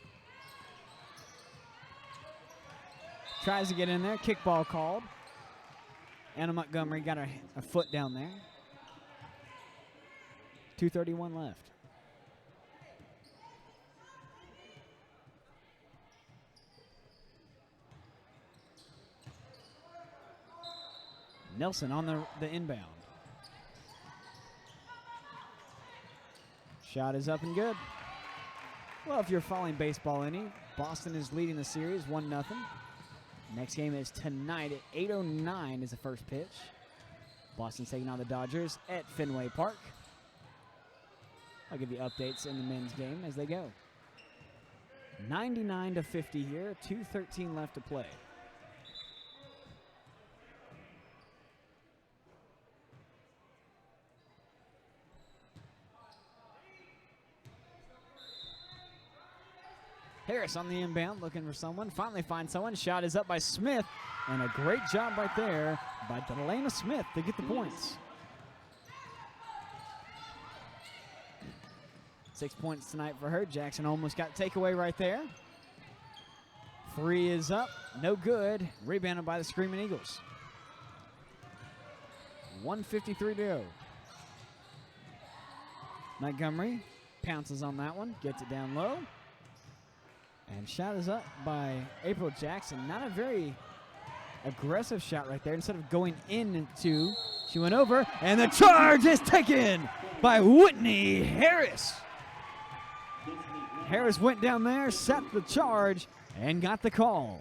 Tries to get in there, kickball called. Anna Montgomery got a foot down there. 2:31 left. Nelson on the inbound. Shot is up and good. Well, if you're following baseball any, Boston is leading the series 1-0. Next game is tonight at 8:09 is the first pitch. Boston's taking on the Dodgers at Fenway Park. I'll give you updates in the men's game as they go. 99-50 here, 2:13 left to play. Harris on the inbound, looking for someone. Finally finds someone. Shot is up by Smith. And a great job right there by Delana Smith to get the points. 6 points tonight for her. Jackson almost got takeaway right there. Three is up. No good. Rebounded by the Screaming Eagles. 1:53 to go. Montgomery pounces on that one. Gets it down low. And shot is up by April Jackson. Not a very aggressive shot right there. Instead of going into, she went over, and the charge is taken by Whitney Harris. Harris went down there, set the charge, and got the call.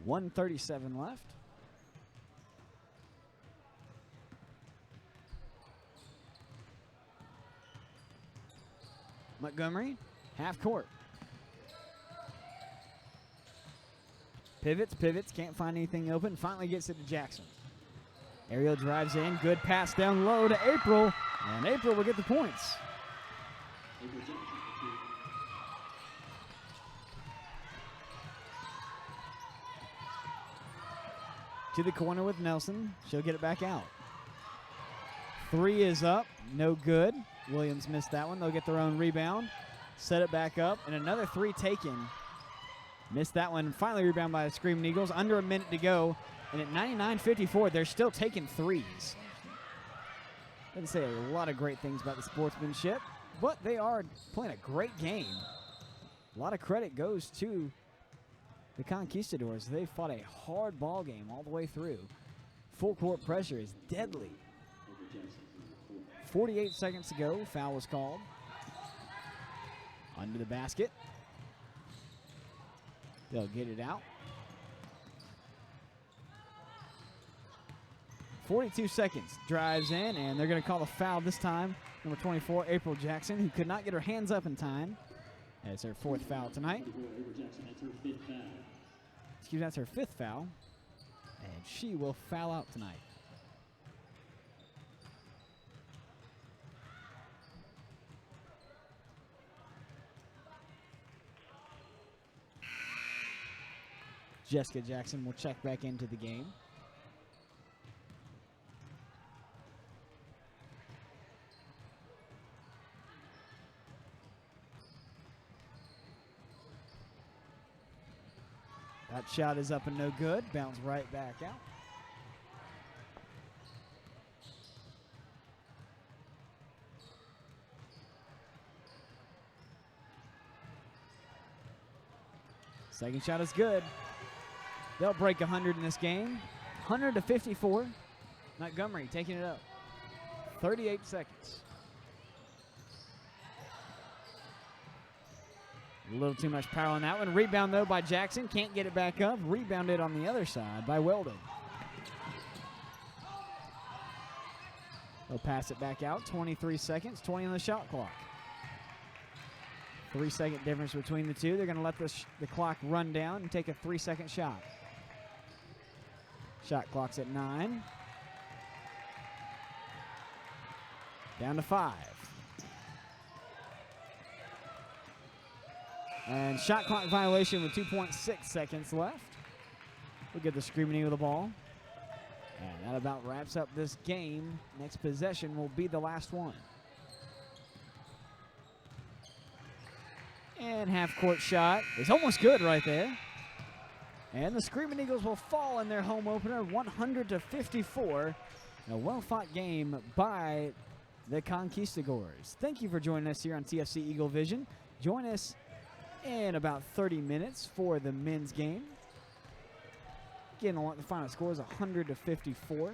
$1:37 left. Montgomery, half court. Pivots, can't find anything open. Finally gets it to Jackson. Ariel drives in, good pass down low to April, and April will get the points. To the corner with Nelson. She'll get it back out. Three is up, no good. Williams missed that one. They'll get their own rebound. Set it back up, and another three taken. Missed that one. Finally rebound by the Screaming Eagles. Under a minute to go. And at 99-54, they're still taking threes. Doesn't say a lot of great things about the sportsmanship, but they are playing a great game. A lot of credit goes to the Conquistadors. They fought a hard ball game all the way through. Full court pressure is deadly. 48 seconds to go. Foul was called. Under the basket. They'll get it out. 42 seconds. Drives in, and they're going to call a foul this time. Number 24, April Jackson, who could not get her hands up in time. That's her fourth foul tonight. Excuse me, that's her fifth foul. And she will foul out tonight. Jessica Jackson will check back into the game. That shot is up and no good. Bounce right back out. Second shot is good. They'll break 100 in this game. 100 to 54. Montgomery taking it up. 38 seconds. A little too much power on that one. Rebound, though, by Jackson. Can't get it back up. Rebounded on the other side by Weldon. They'll pass it back out. 23 seconds. 20 on the shot clock. 3-second difference between the two. They're going to let the clock run down and take a 3-second shot. Shot clock's at 9. Down to 5. And shot clock violation with 2.6 seconds left. We'll get the Screaming Eagle the ball. And that about wraps up this game. Next possession will be the last one. And half-court shot is almost good right there. And the Screaming Eagles will fall in their home opener, 100 to 54. A well-fought game by the Conquistadors. Thank you for joining us here on TFC Eagle Vision. Join us in about 30 minutes for the men's game. Again, the final score is 100 to 54.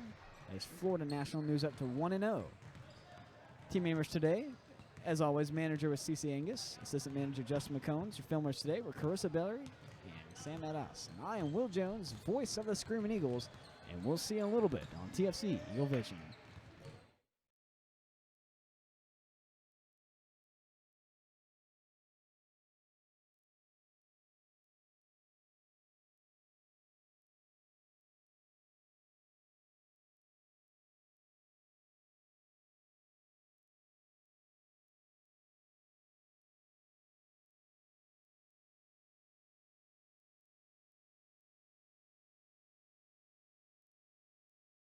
As Florida National moves up to 1-0. Team members today, as always, manager was CC Angus, assistant manager Justin McCombs. Your filmers today were Carissa Bellery and Sam Adas. And I am Will Jones, voice of the Screaming Eagles, and we'll see you in a little bit on TFC Eagle Vision.